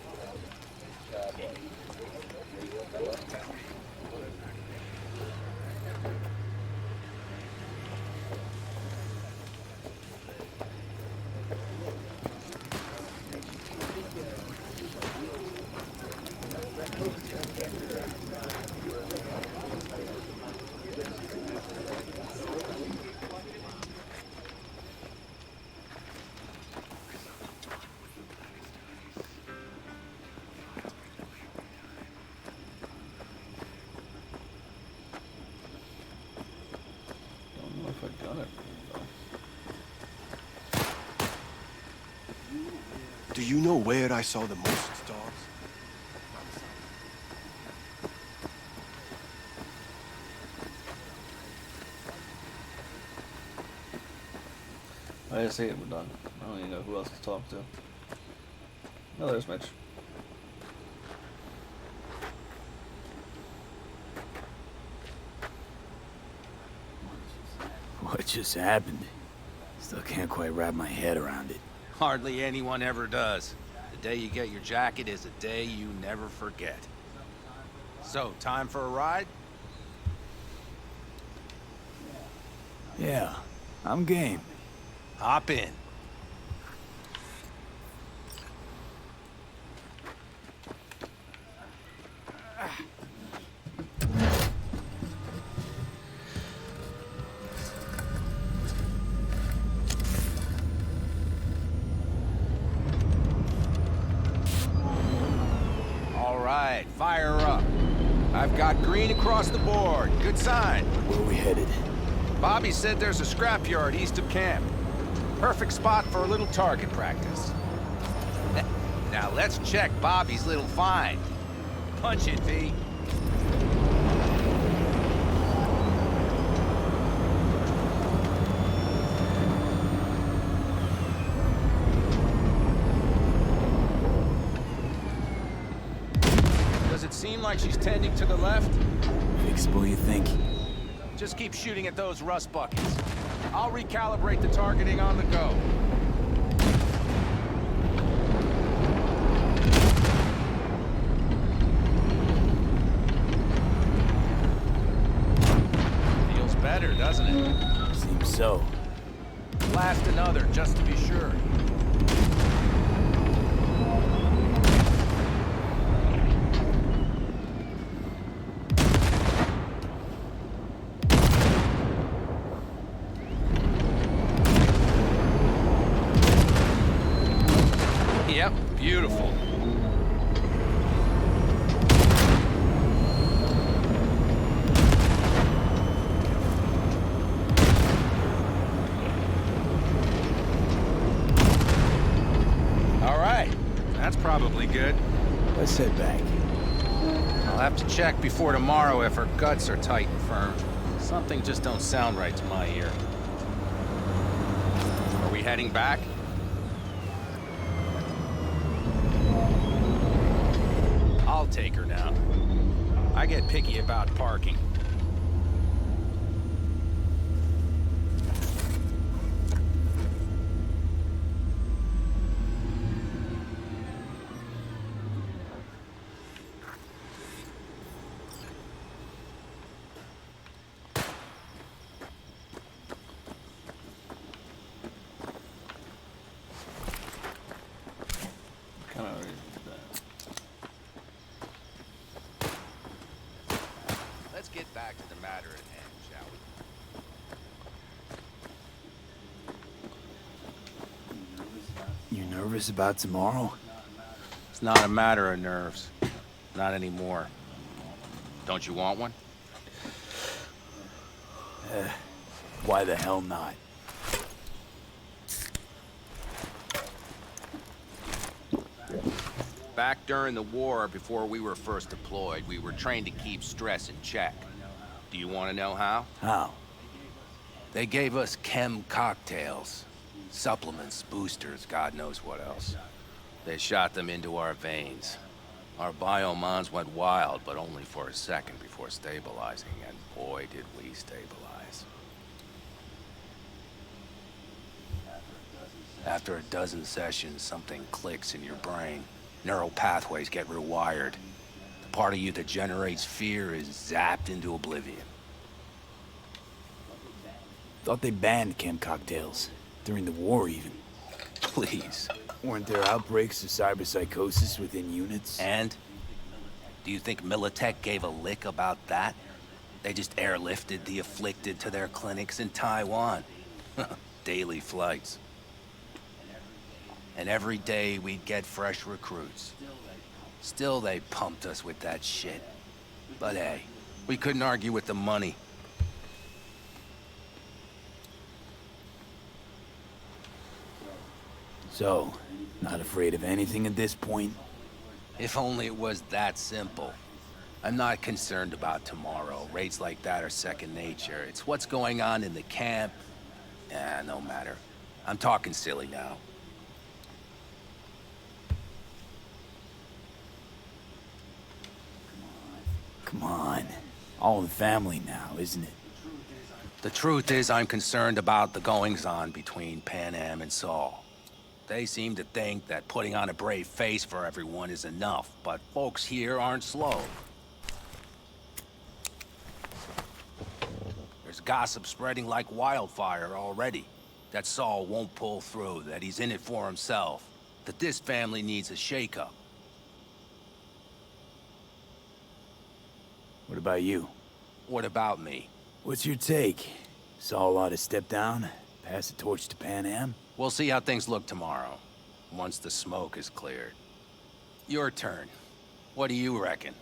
Do you know where I saw the most stars? I just say it, we're done. I don't even know who else to talk to. Oh, there's Mitch. What just happened? Still can't quite wrap my head around it. Hardly anyone ever does. The day you get your jacket is a day you never forget. So, time for a ride? Yeah, I'm game. Hop in. All right, fire up. I've got green across the board. Good sign. Where are we headed? Bobby said there's a scrapyard east of camp. Perfect spot for a little target practice. Now let's check Bobby's little find. Punch it, V. Does it seem like she's tending to the left? Fixable, you think? Just keep shooting at those rust buckets. I'll recalibrate the targeting on the go. Feels better, doesn't it? Seems so. Blast another, just to be sure. Yep, beautiful. All right, that's probably good. Let's head back. I'll have to check before tomorrow if her guts are tight and firm. Something just don't sound right to my ear. Are we heading back? I'll take her now. I get picky about parking. Kind of already did that. Let's get back to the matter at hand, shall we? You nervous about tomorrow? It's not a matter of nerves. Not anymore. Don't you want one? Why the hell not? Back during the war, before we were first deployed, we were trained to keep stress in check. Do you want to know how? How? They gave us chem cocktails. Supplements, boosters, God knows what else. They shot them into our veins. Our biomons went wild, but only for a second before stabilizing, and boy did we stabilize. After a dozen sessions, something clicks in your brain. Neural pathways get rewired. The part of you that generates fear is zapped into oblivion. Thought they banned chem cocktails. During the war, even. Please. Weren't there outbreaks of cyberpsychosis within units? And? Do you think Militech gave a lick about that? They just airlifted the afflicted to their clinics in Taiwan. Daily flights. And every day we'd get fresh recruits. Still they pumped us with that shit. But hey, we couldn't argue with the money. So, not afraid of anything at this point? If only it was that simple. I'm not concerned about tomorrow. Raids like that are second nature. It's what's going on in the camp. No matter. I'm talking silly now. Come on. All in the family now, isn't it? The truth is, I'm concerned about the goings-on between Panam and Saul. They seem to think that putting on a brave face for everyone is enough, but folks here aren't slow. There's gossip spreading like wildfire already. That Saul won't pull through, that he's in it for himself, that this family needs a shakeup. What about you? What about me? What's your take? Saul ought to step down, pass the torch to Panam? We'll see how things look tomorrow, once the smoke is cleared. Your turn. What do you reckon?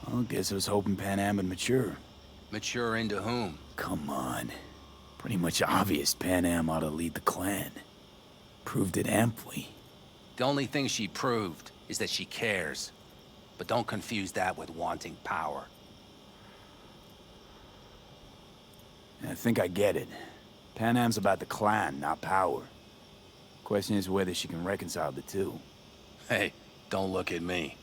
Well, guess I was hoping Panam would mature. Mature into whom? Come on. Pretty much obvious Panam ought to lead the clan. Proved it amply. The only thing she proved is that she cares. But don't confuse that with wanting power. I think I get it. Panam's about the clan, not power. Question is whether she can reconcile the two. Hey, don't look at me.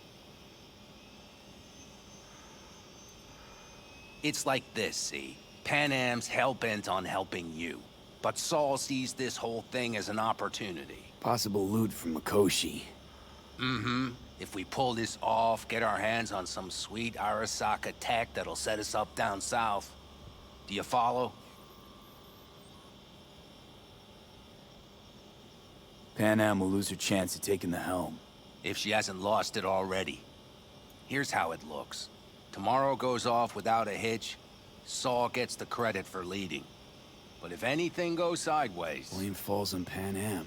It's like this, see? Panam's hell-bent on helping you. But Saul sees this whole thing as an opportunity. Possible loot from Mikoshi. Mm-hmm. If we pull this off, get our hands on some sweet Arasaka tech that'll set us up down south. Do you follow? Panam will lose her chance of taking the helm. If she hasn't lost it already. Here's how it looks. Tomorrow goes off without a hitch. Saul gets the credit for leading. But if anything goes sideways... Blame falls on Panam.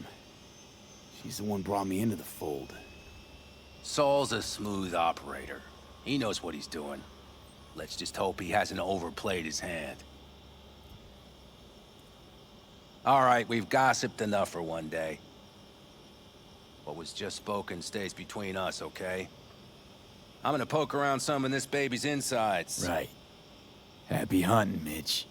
She's the one brought me into the fold. Saul's a smooth operator. He knows what he's doing. Let's just hope he hasn't overplayed his hand. All right, we've gossiped enough for one day. What was just spoken stays between us, okay? I'm gonna poke around some of this baby's insides. Right. Happy hunting, Mitch.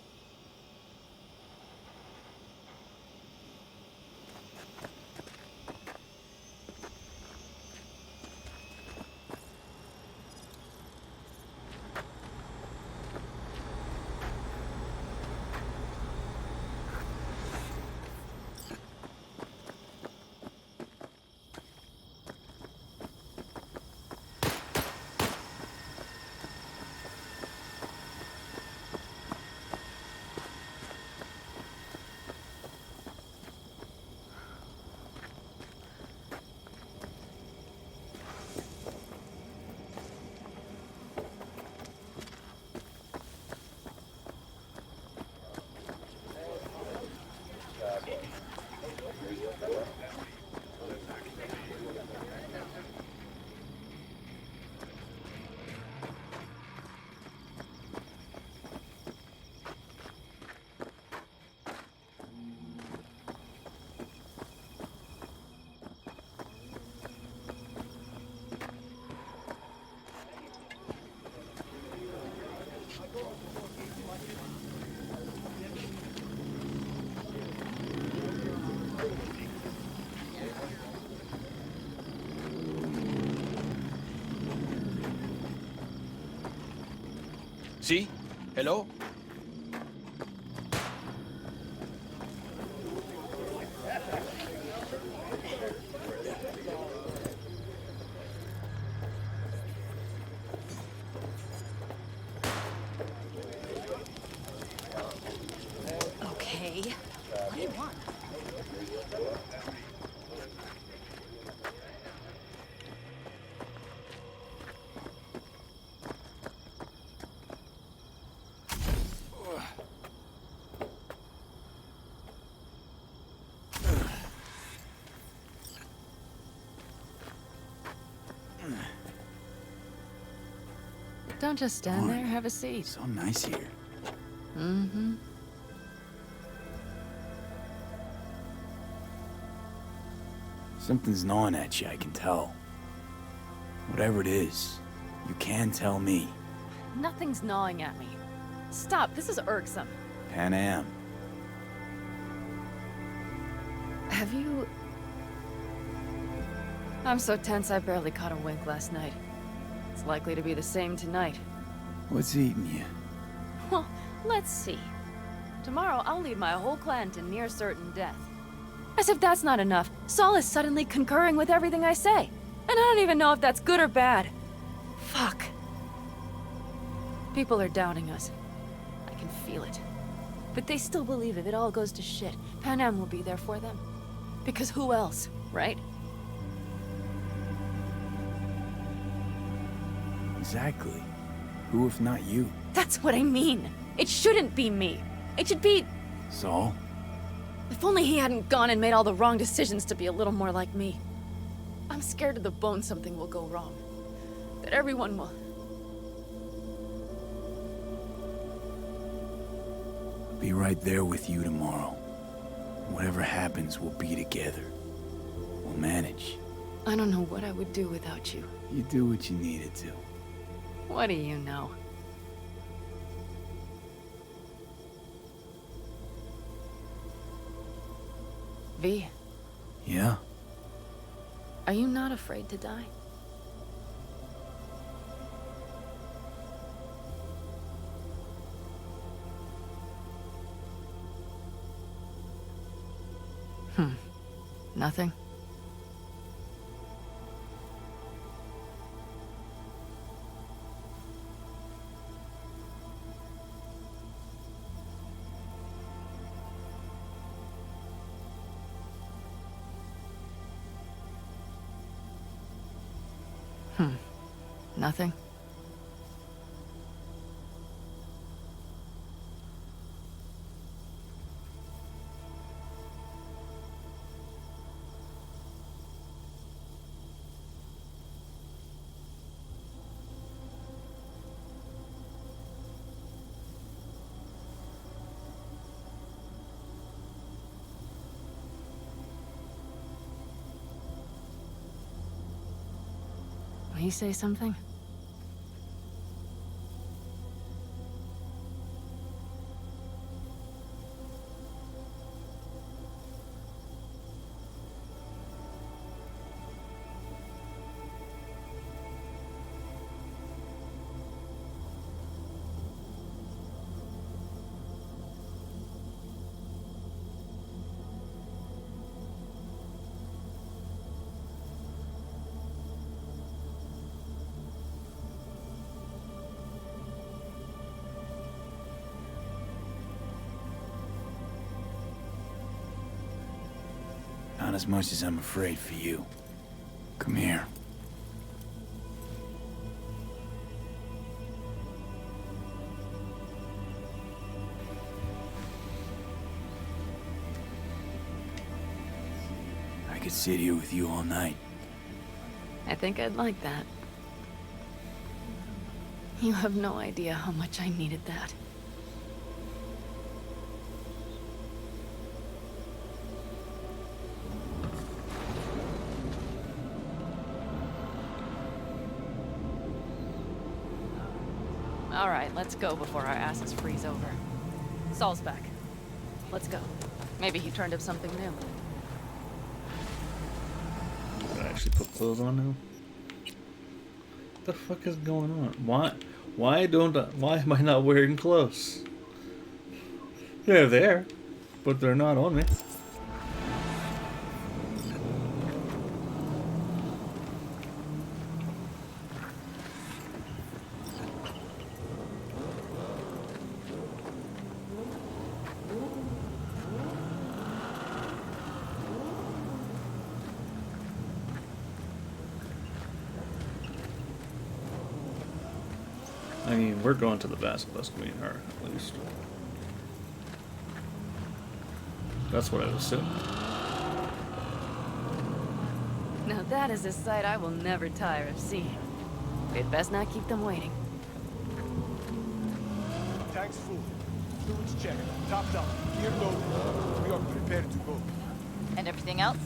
See? Hello? Okay. What do you want? Don't just stand there, have a seat. So nice here. Mm-hmm. Something's gnawing at you, I can tell. Whatever it is, you can tell me. Nothing's gnawing at me. Stop, this is irksome. Panam. Have you... I'm so tense I barely caught a wink last night. It's likely to be the same tonight. What's eating you? Well, let's see. Tomorrow I'll lead my whole clan to near certain death. As if that's not enough, Saul is suddenly concurring with everything I say. And I don't even know if that's good or bad. Fuck. People are doubting us. I can feel it. But they still believe if it all goes to shit, Panam will be there for them. Because who else, right? Exactly. Who if not you? That's what I mean. It shouldn't be me. It should be... Saul? If only he hadn't gone and made all the wrong decisions to be a little more like me. I'm scared to the bone something will go wrong. That everyone will... Be right there with you tomorrow. Whatever happens, we'll be together. We'll manage. I don't know what I would do without you. You do what you needed to. What do you know? V. Yeah? Are you not afraid to die? Nothing? Nothing? Will you say something? Not as much as I'm afraid for you. Come here. I could sit here with you all night. I think I'd like that. You have no idea how much I needed that. All right, let's go before our asses freeze over. Saul's back. Let's go. Maybe he turned up something new. I actually put clothes on now. What the fuck is going on? Why am I not wearing clothes? They're there, but they're not on me. I mean, we're going to the basilisk, me and her, at least. That's what I assumed. Now that is a sight I will never tire of seeing. We'd best not keep them waiting. Tank's full. Fluids checked. Topped up. Gear loaded. We are prepared to go. And everything else?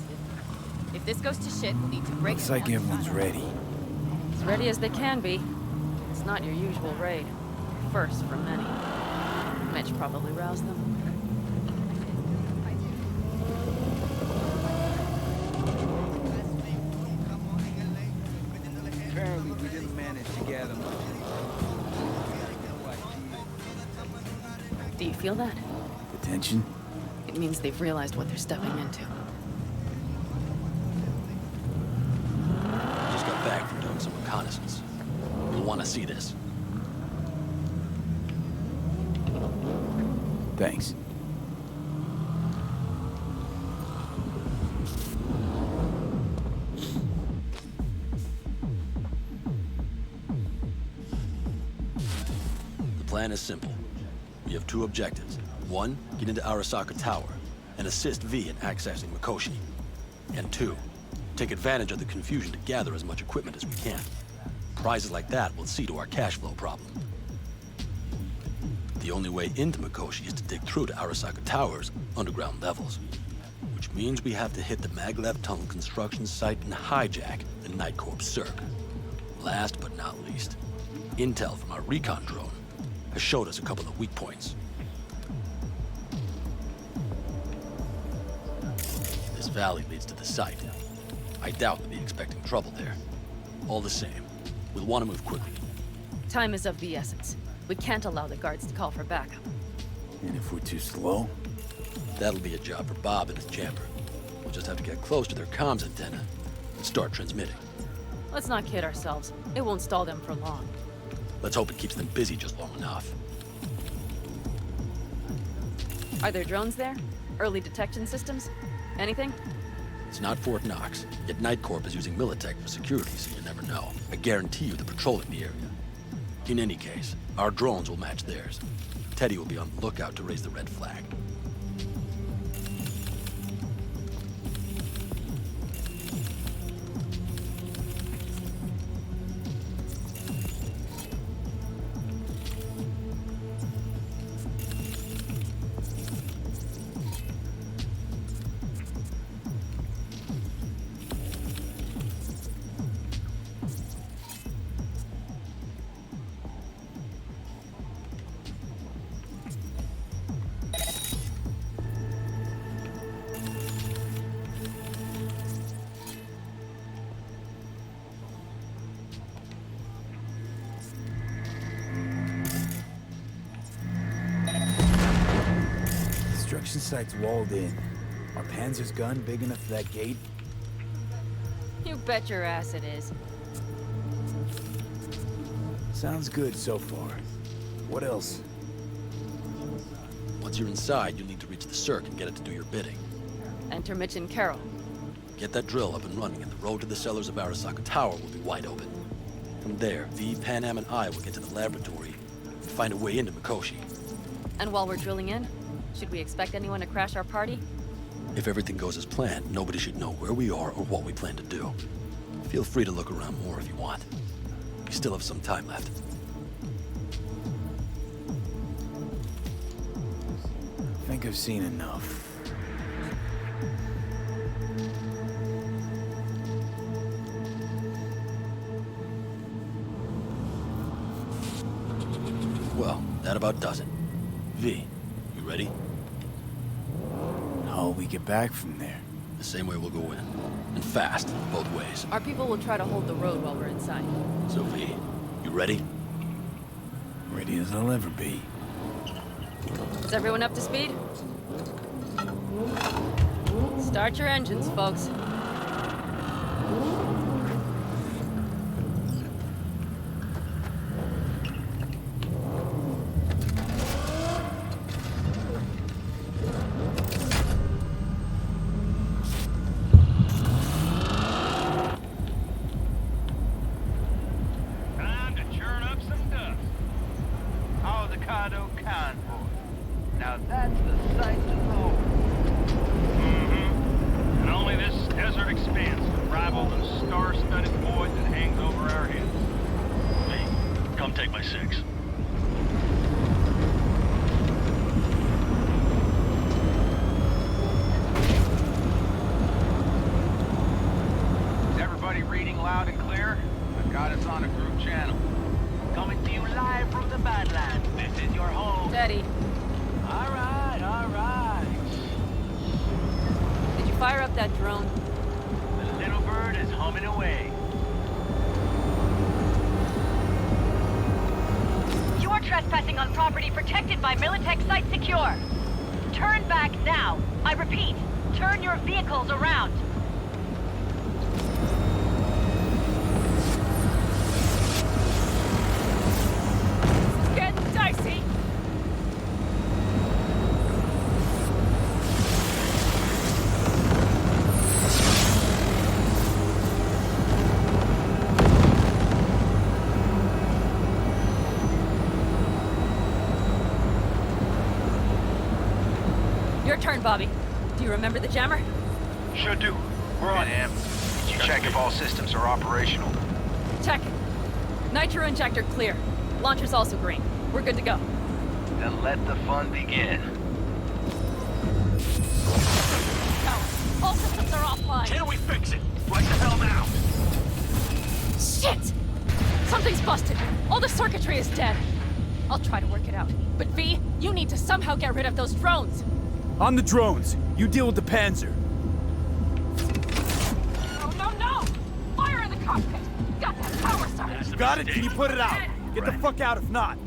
If this goes to shit, we'll need to break Looks it like down. everyone's ready. As ready as they can be. It's not your usual raid. First for many. Mitch probably roused them. Apparently, we didn't manage to gather much. Do you feel that? The tension? It means they've realized what they're stepping into. Just got back from doing some reconnaissance. You'll want to see this. Thanks. The plan is simple. We have two objectives. One, get into Arasaka Tower and assist V in accessing Mikoshi. And two, take advantage of the confusion to gather as much equipment as we can. Prizes like that will see to our cash flow problem. The only way into Mikoshi is to dig through to Arasaka Tower's underground levels, which means we have to hit the maglev tunnel construction site and hijack the Night Corps Cirque. Last but not least, intel from our recon drone has showed us a couple of weak points. This valley leads to the site. I doubt we'll be expecting trouble there. All the same, we'll want to move quickly. Time is of the essence. We can't allow the guards to call for backup. And if we're too slow? That'll be a job for Bob and his jammer. We'll just have to get close to their comms antenna and start transmitting. Let's not kid ourselves. It won't stall them for long. Let's hope it keeps them busy just long enough. Are there drones there? Early detection systems? Anything? It's not Fort Knox, yet Night Corp is using Militech for security, so you never know. I guarantee you they're patrolling the area. In any case, our drones will match theirs. Teddy will be on the lookout to raise the red flag. Construction site's walled in. Are Panzer's gun big enough for that gate? You bet your ass it is. Sounds good so far. What else? Once you're inside, you'll need to reach the Cirque and get it to do your bidding. Enter Mitch and Carol. Get that drill up and running, and the road to the cellars of Arasaka Tower will be wide open. From there, V, Panam, and I will get to the laboratory and find a way into Mikoshi. And while we're drilling in, should we expect anyone to crash our party? If everything goes as planned, nobody should know where we are or what we plan to do. Feel free to look around more if you want. We still have some time left. I think I've seen enough. Well, that about does it. V, you ready? How will we get back from there? The same way we'll go in. And fast, both ways. Our people will try to hold the road while we're inside. So V, you ready? Ready as I'll ever be. Is everyone up to speed? Start your engines, folks. Time to churn up some dust. Avocado convoy. Now that's the sight to behold. And only this desert expanse can rival the star-studded void that hangs over our heads. Hey, come take my 6. Is everybody reading loud and clear? I've got us on a group channel. Coming to you live from the Badlands. This is your home. Steady. All right, all right. Did you fire up that drone? The little bird is humming away. You are trespassing on property protected by Militech Site Secure. Turn back now. I repeat, turn your vehicles around. Getting dicey. Your turn, Bobby. Do you remember the jammer? Sure do. We're on. Panam, did you check if all systems are operational? Check. Nitro injector clear. Launcher's also green. We're good to go. Then let the fun begin. All systems are offline. Can we fix it? Right the hell now! Shit! Something's busted. All the circuitry is dead. I'll try to work it out. But V, you need to somehow get rid of those drones. On the drones. You deal with the Panzer. No, no, no! Fire in the cockpit! Got that power surge! Got it? Can you put it out? Get the fuck out if not.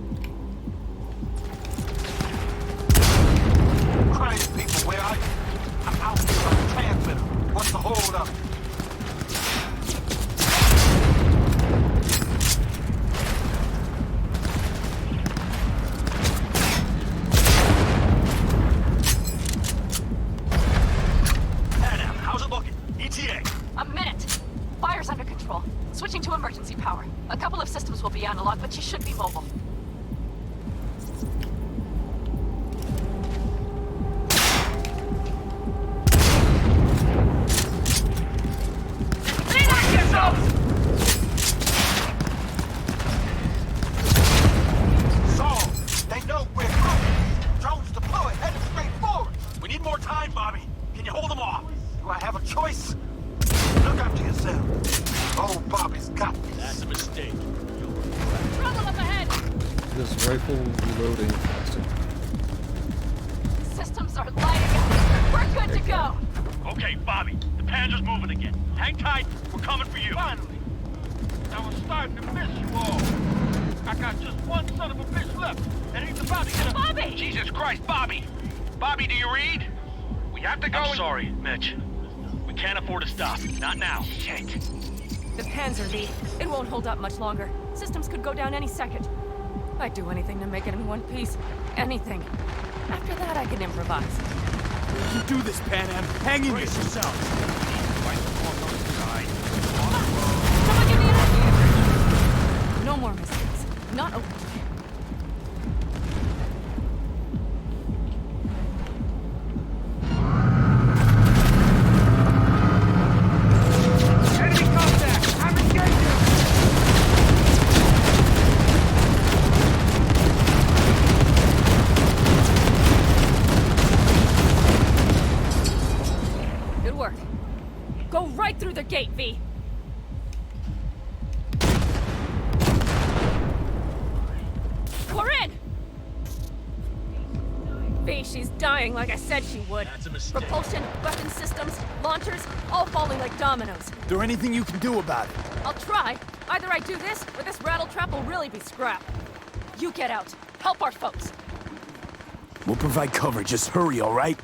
Crazy people, where are you? I'm out here on the transmitter. What's the hold up? Panam, how's it looking? ETA. A minute! Fire's under control. Switching to emergency power. A couple of systems will be analog, but you should be mobile. They know we're through. Drones deployed, headed straight forward. We need more time, Bobby. Can you hold them off? Do I have a choice? Look after yourself. Oh, Bobby's got this. That's a mistake. Trouble up ahead! This rifle reloading faster. Systems are lighting up. We're good to go. Okay, Bobby, the Panzer's moving again. Hang tight, we're coming for you. Finally. I was starting to miss you all. I got just one son of a bitch left, and he's about to get a... Bobby! Jesus Christ, Bobby! Bobby, do you read? We have to go I'm sorry, Mitch. We can't afford to stop. Not now. Shit. The Panzer, V. It won't hold up much longer. Systems could go down any second. I'd do anything to make it in one piece. Anything. After that, I can improvise. You do this, Panam. Hang in Brace yourself. Someone give me an idea. No more mistakes. Not open. Enemy contact! I'm engaging! Good work. Go right through the gate, V. We're in! V, she's dying like I said she would. That's a mistake. Propulsion, weapon systems, launchers, all falling like dominoes. Is there anything you can do about it? I'll try. Either I do this, or this rattletrap will really be scrapped. You get out. Help our folks. We'll provide cover. Just hurry, all right?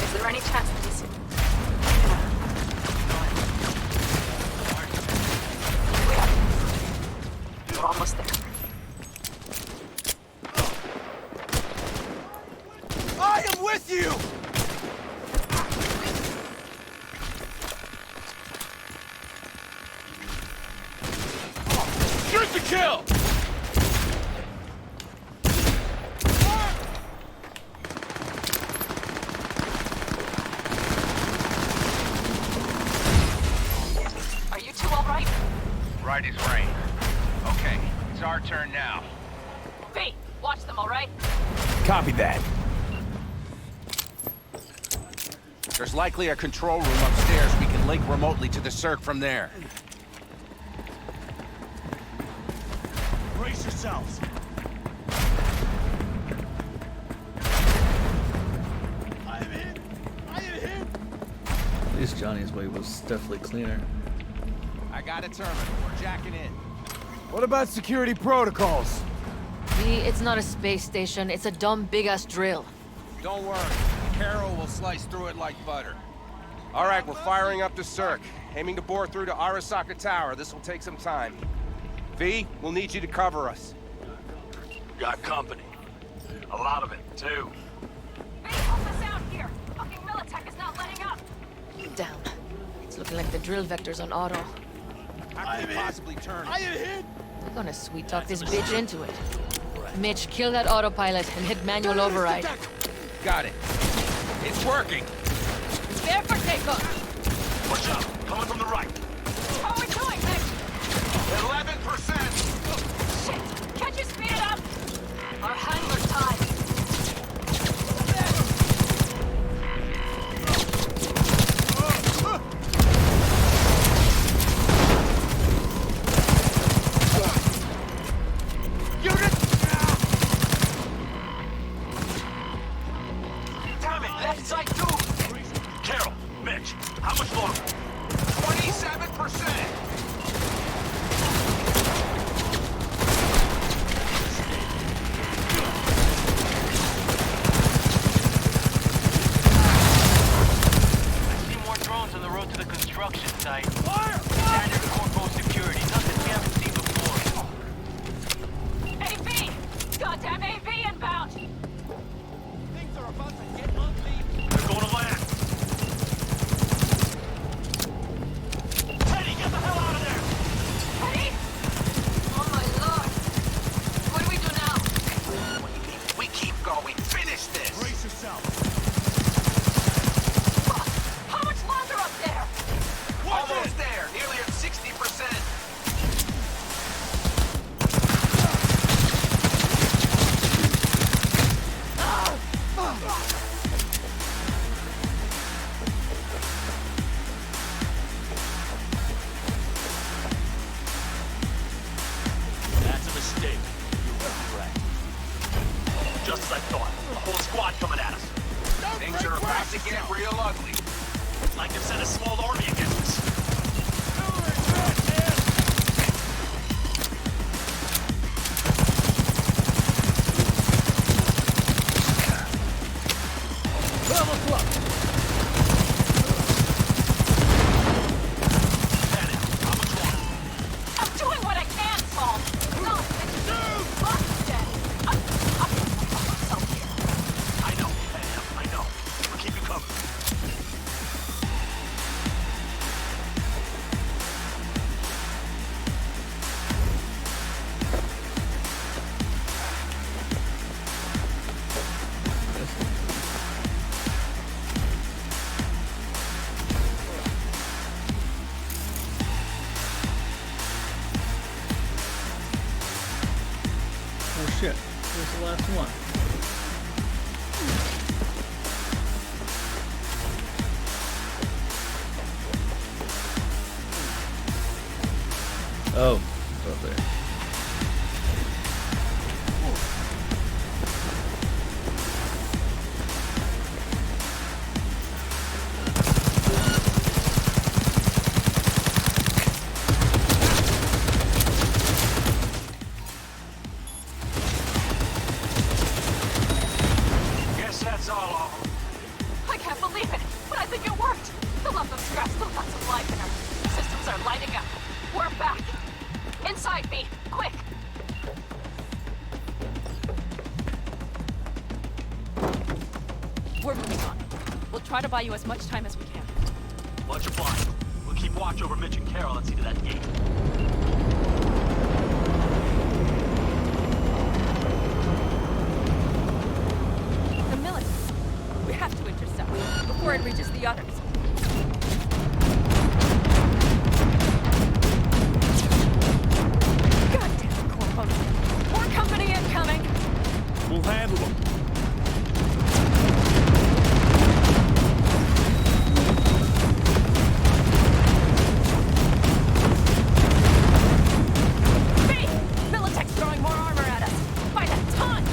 Is there any chance that he's... We're almost there. I am with you! Shoot to kill! Are you two all right? Right as rain. Okay, it's our turn now. V, watch them, all right? Copy that. There's likely a control room upstairs. We can link remotely to the circ from there. Brace yourselves. At least Johnny's way was definitely cleaner. I got it, terminal. We're jacking in. What about security protocols? V, it's not a space station. It's a dumb big-ass drill. Don't worry. Carol will slice through it like butter. All right, we're firing up the circ. Aiming to bore through to Arasaka Tower. This will take some time. V, we'll need you to cover us. Got company. A lot of it, too. V, help us out here. Fucking Militech is not letting up. Damn. It's looking like the drill vector's on auto. How can we possibly turn it? We're gonna sweet-talk this bitch into it. Mitch, kill that autopilot and hit manual override. Got it. It's working. Prepare for takeoff. Push up. Coming from the right. How are we doing, Mitch? 11%! Shit! Can't you speed it up? Our handler's tied. Damn it! Left side too! Carol, Mitch, how much longer? 27%! I see more drones on the road to the construction site. Standard corpo security, nothing we haven't seen before. AV! Goddamn AV inbound! Things are about to get ugly. They're going to land. Teddy, get the hell out of there! Teddy? Oh my lord! What do we do now? What do you mean? We keep going. Finish this! Brace yourself. Fuck! How much longer up there? Almost there. Nearly at 60%. That's a mistake. You were correct. Just as I thought. A whole squad coming at us. Things are about to get real ugly. Like they've sent a small army against us. I'm doing what I can, Paul. No, fuck that. I'm myself here. I know, Panam, I know. We'll keep you covered. Oh shit, where's the last one? Oh, right there. Guess that's all of them. I can't believe it, but I think it worked. The lump of scrap still got some life in her. Systems are lighting up. We're back. Inside me, quick. We're moving on. We'll try to buy you as much time as we can. Much obliged. We'll keep watch over Mitch and Carol and see to that gate. The military. We have to intercept before it reaches the others. Goddamn corpos. More company incoming. We'll handle them. B! Militech's throwing more armor at us. By the ton!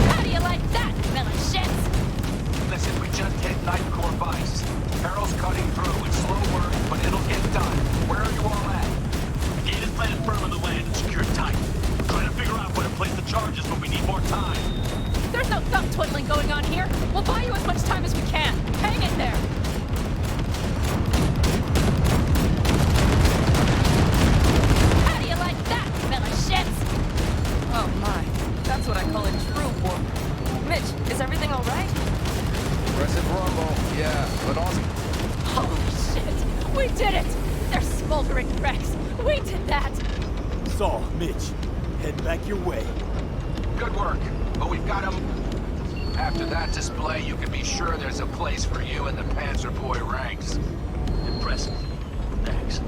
How do you like that, militias? Listen, we just hit Night Core Vice. Carol's cutting through. It's slow work, but it'll get done. Where are you all at? The gate is planted firm on the land and secured tight. We're trying to figure out where to place the charges, but we need more time. There's no thumb twiddling going on here. We'll buy you as much time as we can. Hang in there. How do you like that, militias? Oh my, that's what I call a true war. Mitch, is everything all right? Aggressive rumble, yeah, but awesome. Holy shit, we did it! They're smoldering wrecks. We did that. Saul, Mitch, head back your way. Good work, but we've got him. After that display, you can be sure there's a place for you in the Panzer Boy ranks. Impressive. Thanks.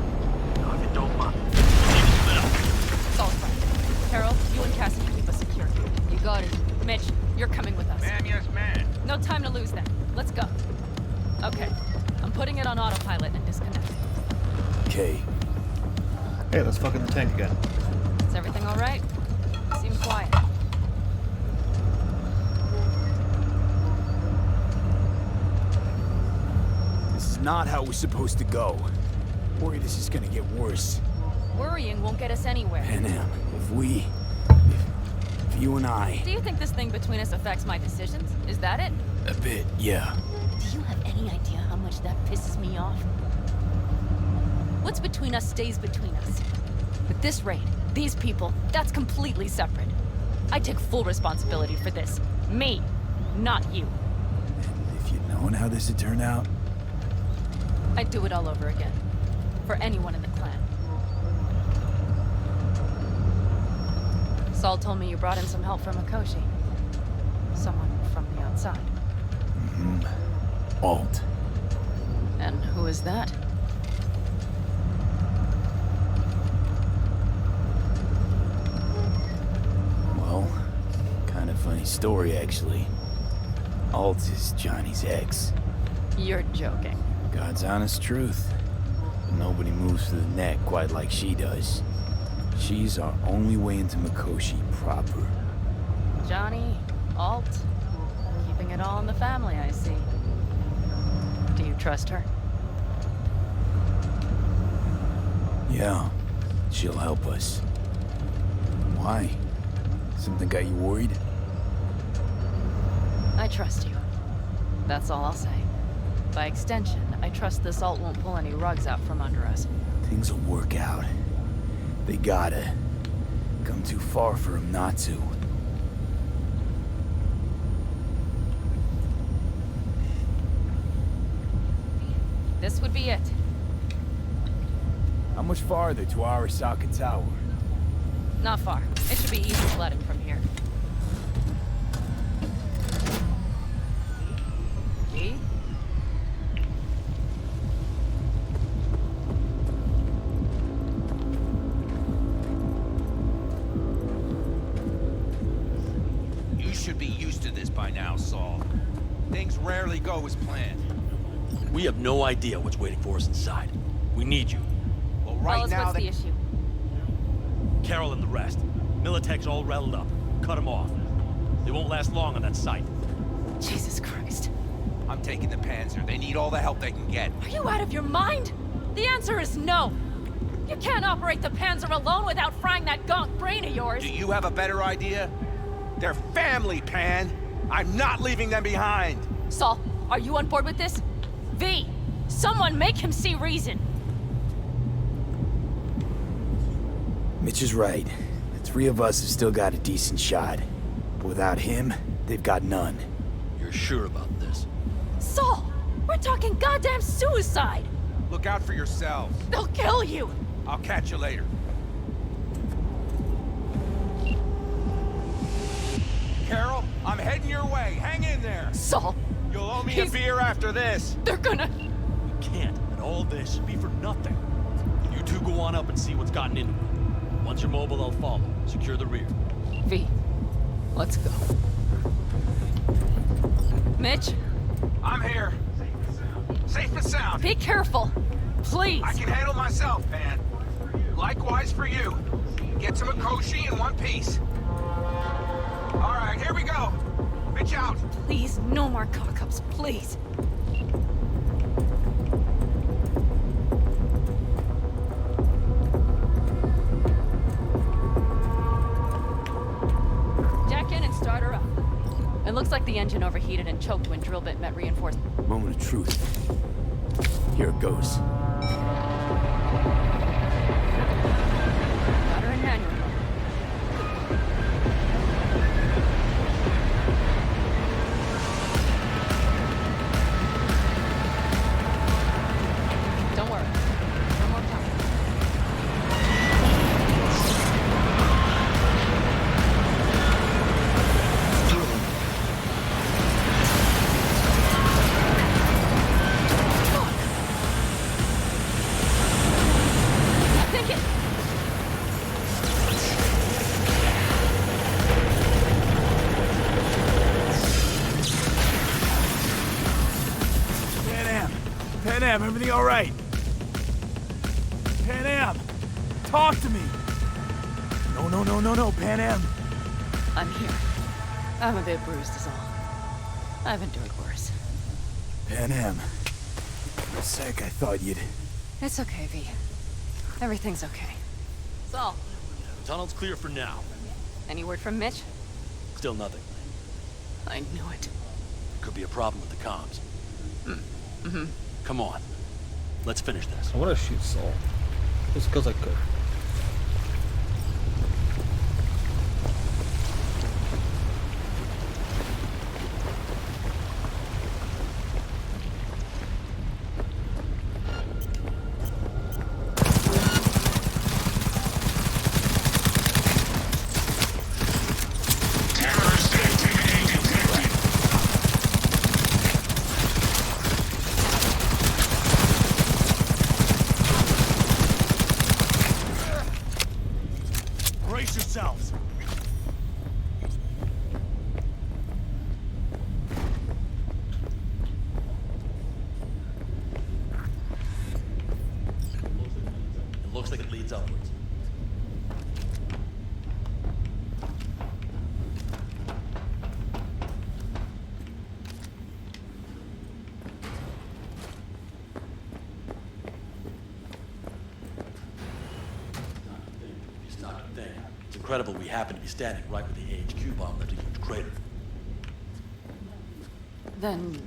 Now, if you don't mind. It's all right. Carol, you and Cassidy keep us secure. You got it. Mitch, you're coming with us. Ma'am, yes, ma'am. No time to lose then. Let's go. Okay. I'm putting it on autopilot and disconnecting. Okay. Hey, let's fuck in the tank again. Is everything all right? Seem quiet. This is not how we're supposed to go. Worry this is gonna get worse. Worrying won't get us anywhere. Panam, if you and I... Do you think this thing between us affects my decisions? Is that it? A bit, yeah. Do you have any idea how much that pisses me off? What's between us stays between us. But this raid, these people, that's completely separate. I take full responsibility for this. Me, not you. If you'd known how this would turn out... I'd do it all over again. For anyone in the clan. Saul told me you brought in some help from Mikoshi. Someone from the outside. Alt. And who is that? Well, kind of funny story, actually. Alt is Johnny's ex. You're joking. God's honest truth. But nobody moves to the neck quite like she does. She's our only way into Mikoshi proper. Johnny, Alt, keeping it all in the family, I see. Do you trust her? Yeah, she'll help us. Why? Something got you worried? I trust you. That's all I'll say. By extension, I trust this Alt won't pull any rugs out from under us. Things will work out. They gotta. Come too far for him not to. This would be it. How much farther to Arasaka Tower? Not far. It should be easy sledding from here. V? You should be used to this by now, Saul. Things rarely go as planned. We have no idea what's waiting for us inside. We need you. Well, right Fellas, now what's the issue? Carol and the rest. Militech's all rattled up. Cut them off. They won't last long on that site. Jesus Christ. I'm taking the Panzer. They need all the help they can get. Are you out of your mind? The answer is no. You can't operate the Panzer alone without frying that gaunt brain of yours. Do you have a better idea? They're family, Pan. I'm not leaving them behind. Saul, are you on board with this? V, someone make him see reason. Mitch is right. The three of us have still got a decent shot. But without him, they've got none. You're sure about this? Saul, we're talking goddamn suicide. Look out for yourselves. They'll kill you. I'll catch you later. Carol, I'm heading your way. Hang in there. Saul. You'll owe me a beer after this. They're gonna... We can't, and all this should be for nothing. You two go on up and see what's gotten into it. Once you're mobile, I'll follow. Secure the rear. V, let's go. Mitch? I'm here. Safe and sound. Be careful. Please. I can handle myself, Pan. Likewise for you. Get to Mikoshi in one piece. All right, here we go. Mitch out. Please, no more cock-ups, please. Jack in and start her up. It looks like the engine overheated and choked when drill bit met reinforcement. Moment of truth. Here it goes. Got her in manual. Don't worry. No more time. I think it... Panam, everything all right? Panam, talk to me. No, Panam. I'm here. I'm a bit bruised is all. I've endured worse. Panam. For a sec, I thought you'd... It's okay, V. Everything's okay. Saul, Tunnel's clear for now. any word from Mitch? Still nothing. I knew it. Could be a problem with the comms. Mm-hmm. Come on. Let's finish this. I want to shoot Saul. Just because I could. Brace yourselves. It looks like it leads upwards. It's not a thing. It's incredible we happen to be standing right where the AHQ bomb left a huge crater. Then,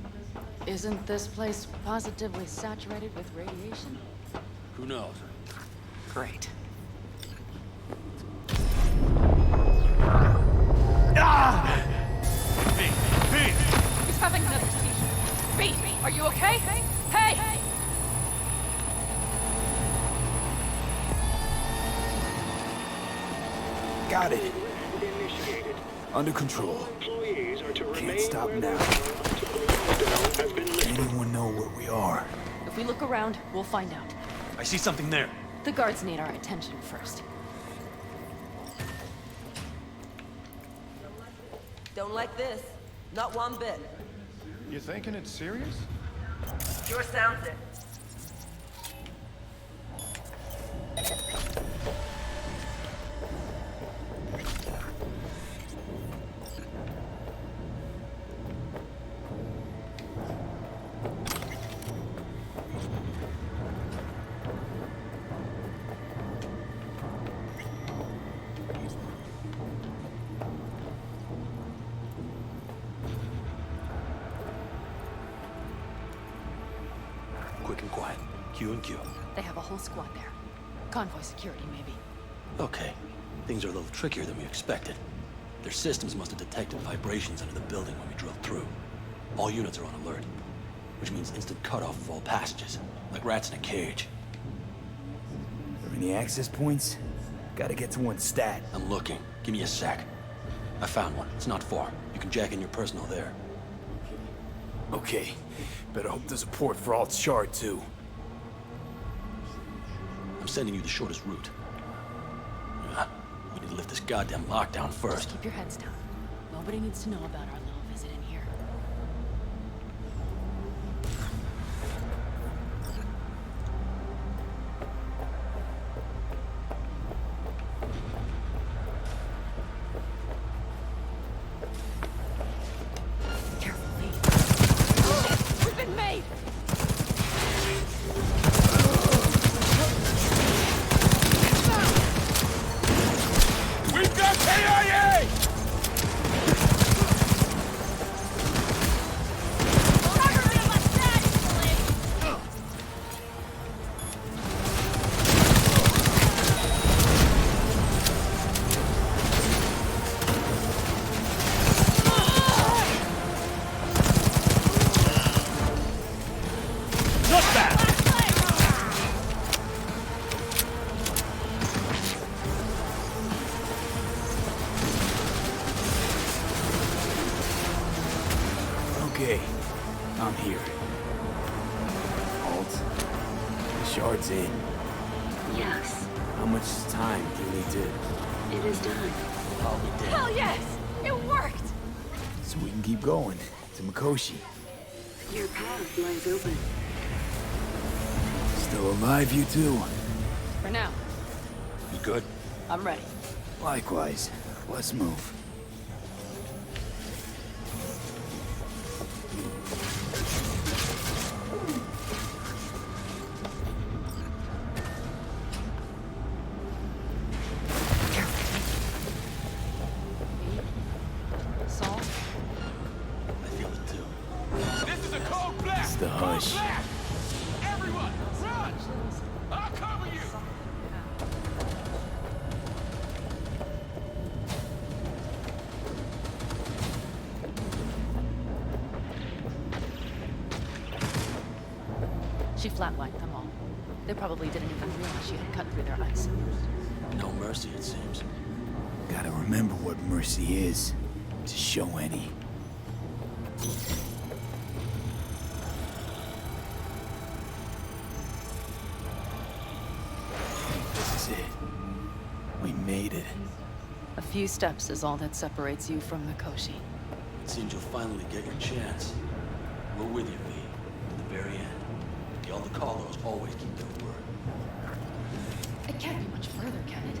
isn't this place positively saturated with radiation? Who knows? Great. He's having another seizure. B, are you okay? Hey! Got it. Under control. Can't stop now. Anyone know where we are? If we look around, we'll find out. I see something there. The guards need our attention first. Don't like this. Not one bit. You thinking it's serious? Sure sounds it. Quick and quiet. Q and Q. They have a whole squad there. Convoy security, maybe. Okay. Things are a little trickier than we expected. Their systems must have detected vibrations under the building when we drilled through. All units are on alert, which means instant cutoff of all passages, like rats in a cage. Are any access points? Gotta get to one stat. I'm looking. Give me a sec. I found one. It's not far. You can jack in your personal there. Okay. Better hope there's a port for Alt Shard, too. I'm sending you the shortest route. We need to lift this goddamn lockdown first. Just keep your heads down. Nobody needs to know about our little visit in here. We've been made! We've got KIA! Okay. I'm here. Alt. The shard's in. Yes, How much time do you need to... it is done. I'll be dead. Hell yes! It worked! So we can keep going to Mikoshi. Your path lies open. Still alive, you two? For now, You good? I'm ready. Likewise. Let's move. Saul? I feel it too. This is a cold blast! It's the hush. Cold blast! Everyone, run! I'll cover you! She flatlined them all. They probably didn't even realize she had cut through their ice. No mercy, it seems. Gotta remember what mercy is, to show any. This is it. We made it. A few steps is all that separates you from Mikoshi. It seems you'll finally get your chance. We're with you, V, to the very end. The Aldecalos always keep their word. It can't be much further, can it?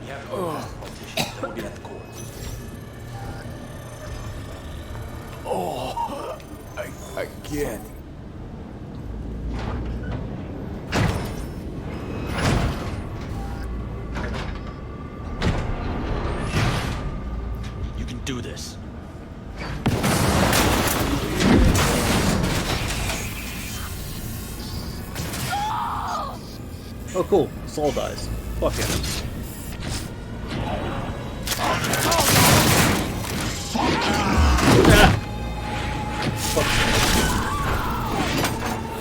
We have to go past the partition, then we'll get at the core. Oh, I can't. You can do this. Oh, cool. Saul dies. Fuck him.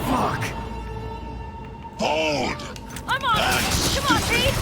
Fuck. Hold! I'm on! Come on, Pete!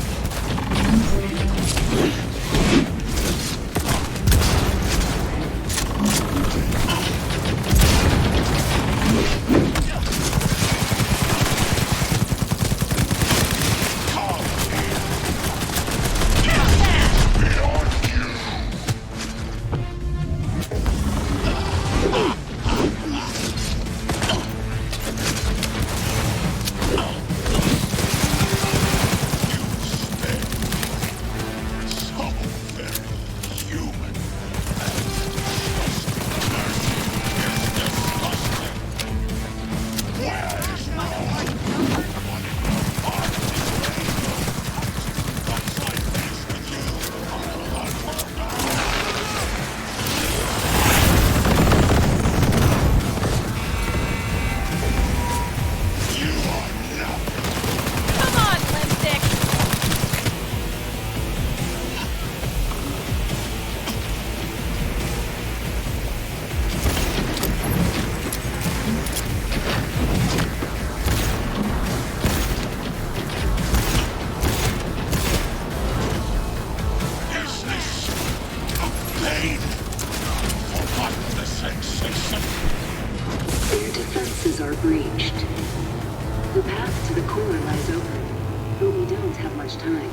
much time.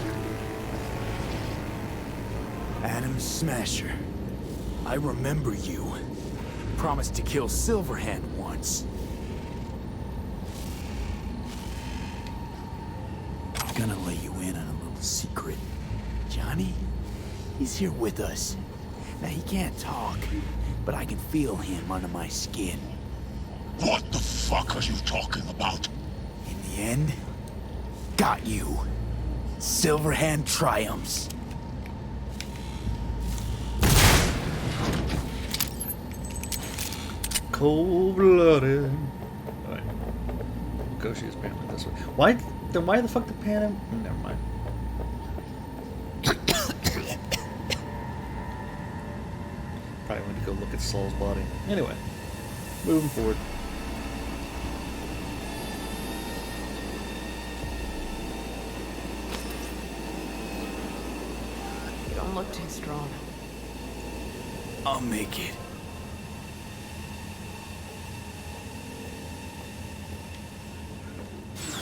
Adam Smasher. I remember you. Promised to kill Silverhand once. I'm gonna let you in on a little secret. Johnny? He's here with us. Now, he can't talk, but I can feel him under my skin. What the fuck are you talking about? In the end, got you. Silverhand triumphs. Cold-blooded. Alright. Koshi is apparently this way. Why the fuck did Panam? Never mind. Probably went to go look at Saul's body. Anyway, moving forward. You don't look too strong. I'll make it.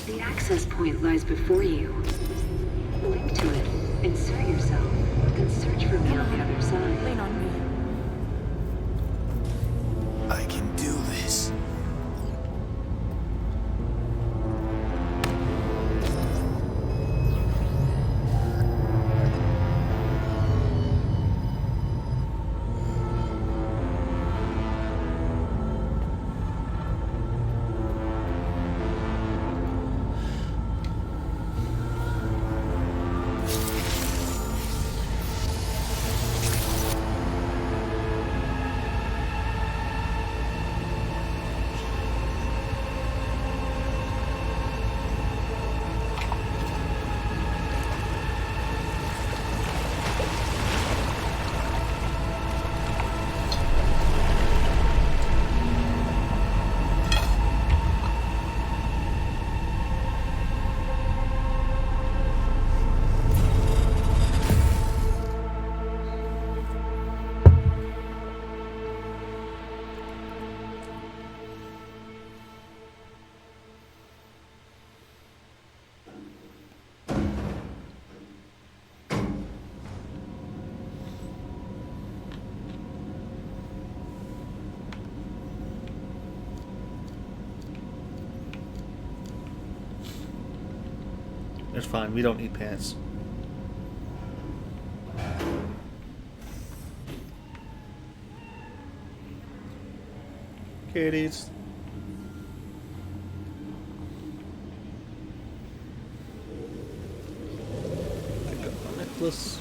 The access point lies before you. Link to it, insert yourself, then search for me on the other side. Lean on me. I can do this. It's fine. We don't need pants. Kitties. Pick up my necklace.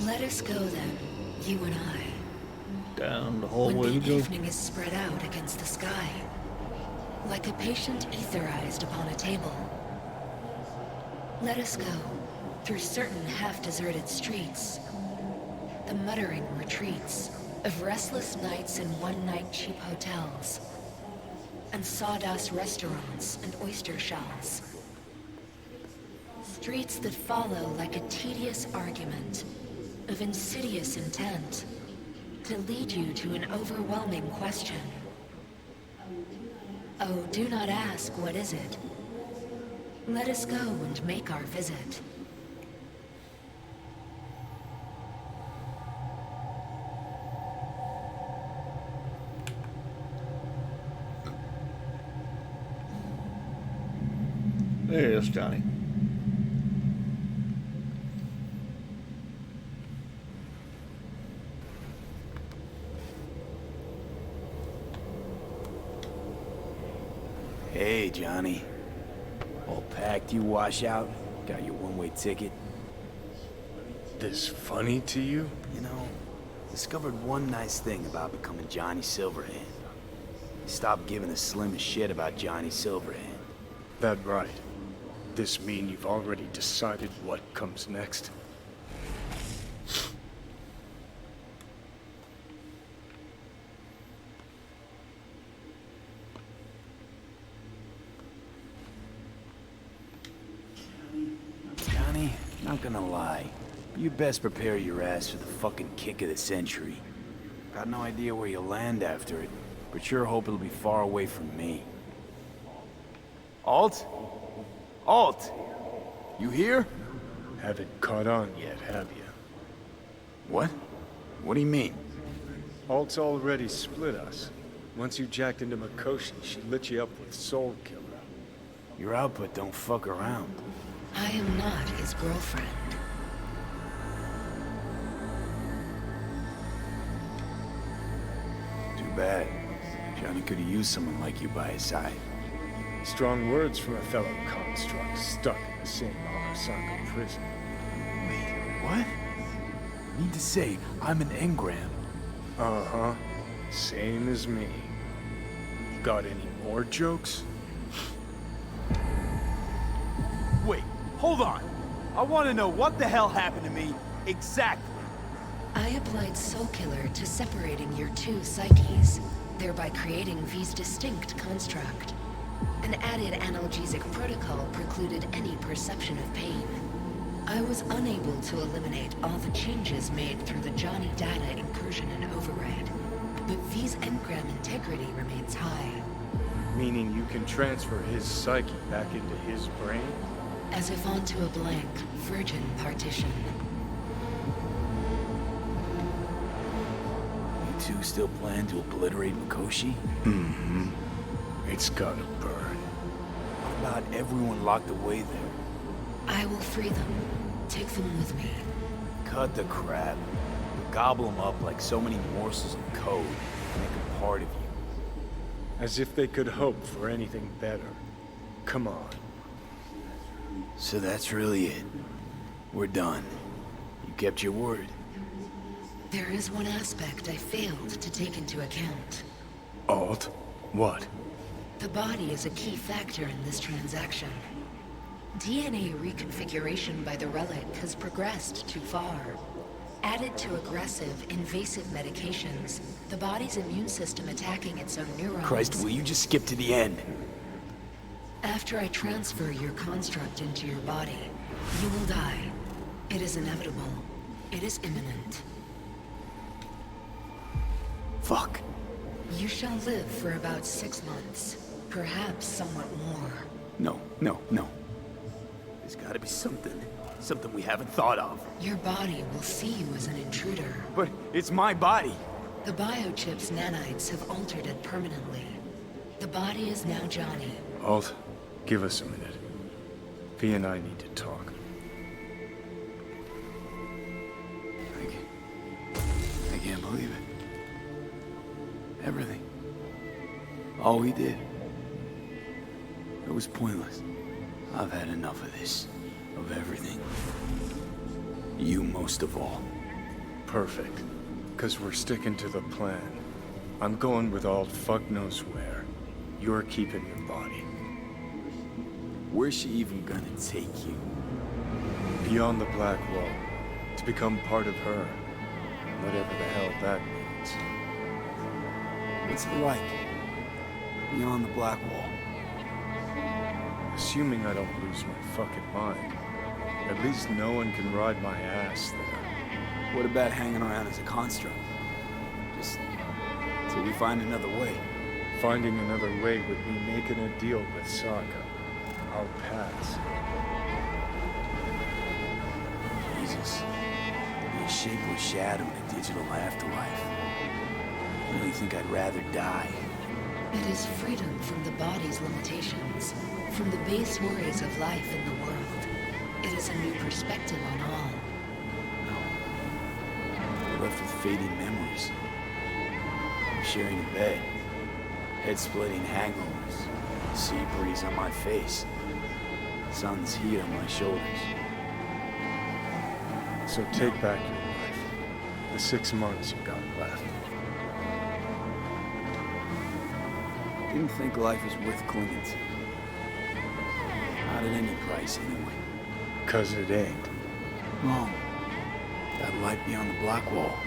Let us go then, you and I. Down the When hallway we the go. evening is spread out against the sky, like a patient etherized upon a table. Let us go through certain half-deserted streets, the muttering retreats of restless nights in one-night cheap hotels, and sawdust restaurants and oyster shells. Streets that follow like a tedious argument of insidious intent to lead you to an overwhelming question. Oh, do not ask, what is it? Let us go and make our visit. There's Johnny. Hey, Johnny. All packed, you wash out? Got your one-way ticket? This funny to you? You know, discovered one nice thing about becoming Johnny Silverhand. You stopped giving the slimmest shit about Johnny Silverhand. That right. This mean you've already decided what comes next? not gonna lie. You best prepare your ass for the fucking kick of the century. Got no idea where you'll land after it, but sure hope it'll be far away from me. Alt? Alt! You here? Haven't caught on yet, have you? What? What do you mean? Alt's already split us. Once you jacked into Mikoshi, she lit you up with Soul Killer. Your output don't fuck around. I am not his girlfriend. Too bad. Johnny could have used someone like you by his side. Strong words from a fellow construct stuck in the same Arasaka prison. Wait, what? You mean to say I'm an engram? Uh-huh. Same as me. Got any more jokes? Wait, hold on. I want to know what the hell happened to me exactly. I applied Soul Killer to separating your two psyches, thereby creating V's distinct construct. An added analgesic protocol precluded any perception of pain. I was unable to eliminate all the changes made through the Johnny data incursion and override, but V's engram integrity remains high. Meaning you can transfer his psyche back into his brain? As if onto a blank, virgin partition. You two still plan to obliterate Mikoshi? Mm-hmm. It's gotta burn. What about everyone locked away there? I will free them. Take them with me. Cut the crap. You'll gobble them up like so many morsels of code and make them part of you. As if they could hope for anything better. Come on. So that's really it. We're done. You kept your word. There is one aspect I failed to take into account. Alt? What? The body is a key factor in this transaction. DNA reconfiguration by the relic has progressed too far. Added to aggressive, invasive medications, the body's immune system attacking its own neurons... Christ, will you just skip to the end? After I transfer your construct into your body, you will die. It is inevitable. It is imminent. Fuck. You shall live for about 6 months. Perhaps somewhat more. No, no, no. There's gotta be something. Something we haven't thought of. Your body will see you as an intruder. But it's my body. The biochip's nanites have altered it permanently. The body is now Johnny. Alt, give us a minute. V and I need to talk. I can't believe it. Everything. All we did. It was pointless. I've had enough of this. Of everything. You most of all. Perfect. 'Cause we're sticking to the plan. I'm going with Alt fuck knows where. You're keeping your body. Where's she even gonna take you? Beyond the Black Wall. To become part of her. Whatever the hell that means. What's it like? Beyond the Black Wall? Assuming I don't lose my fucking mind. At least no one can ride my ass there. What about hanging around as a construct? Just till we find another way. Finding another way would be making a deal with Sokka. Our paths. Jesus. Be a shapeless shadow in a digital afterlife. I really think I'd rather die. It is freedom from the body's limitations, from the base worries of life in the world. It is a new perspective on all. We're left with fading memories. I'm sharing a bed. Head-splitting hangovers. Sea breeze on my face. Sun's heat on my shoulders. So take back your life. The 6 months you got left. Didn't think life was worth clinging to. Not at any price, anyway. 'Cause it ain't. Wrong. That light beyond the Black Wall.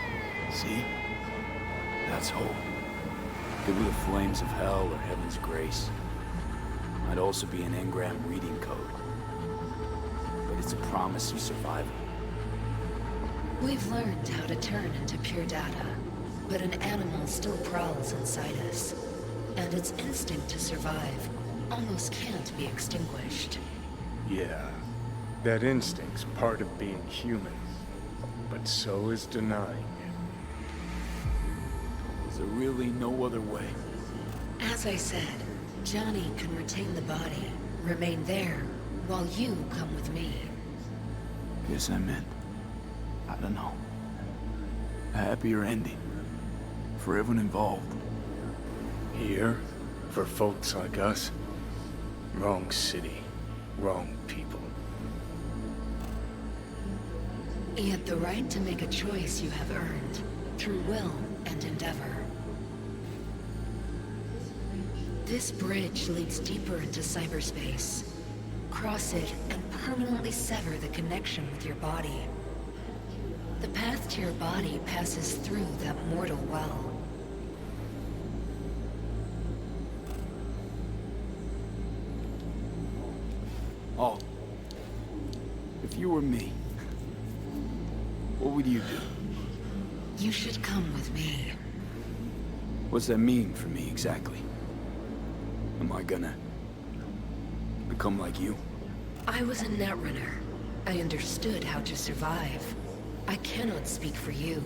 See? That's hope. Could be the flames of hell or heaven's grace. Might also be an engram reading code. But it's a promise of survival. We've learned how to turn into pure data, but an animal still prowls inside us, and its instinct to survive almost can't be extinguished. Yeah, that instinct's part of being human, but so is denying it. Is there really no other way? As I said, Johnny can retain the body, remain there, while you come with me. Guess I meant, I don't know, a happier ending for everyone involved. Here, for folks like us, wrong city, wrong people. Yet the right to make a choice you have earned, through will and endeavor. This bridge leads deeper into cyberspace. Cross it and permanently sever the connection with your body. The path to your body passes through that mortal well. Oh, if you were me, what would you do? You should come with me. What's that mean for me exactly? Am I gonna become like you? I was a netrunner. I understood how to survive. I cannot speak for you.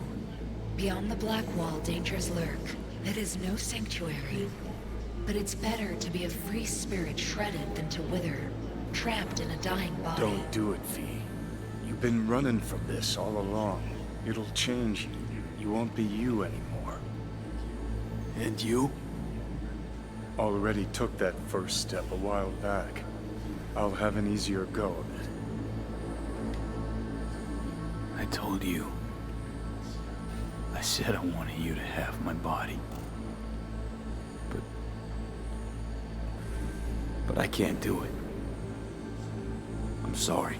Beyond the Black Wall, dangers lurk. It is no sanctuary. But it's better to be a free spirit shredded than to wither, trapped in a dying body. Don't do it, V. You've been running from this all along. It'll change you. You won't be you anymore. And you? Already took that first step a while back. I'll have an easier go of it. I told you. I said I wanted you to have my body. But I can't do it. I'm sorry.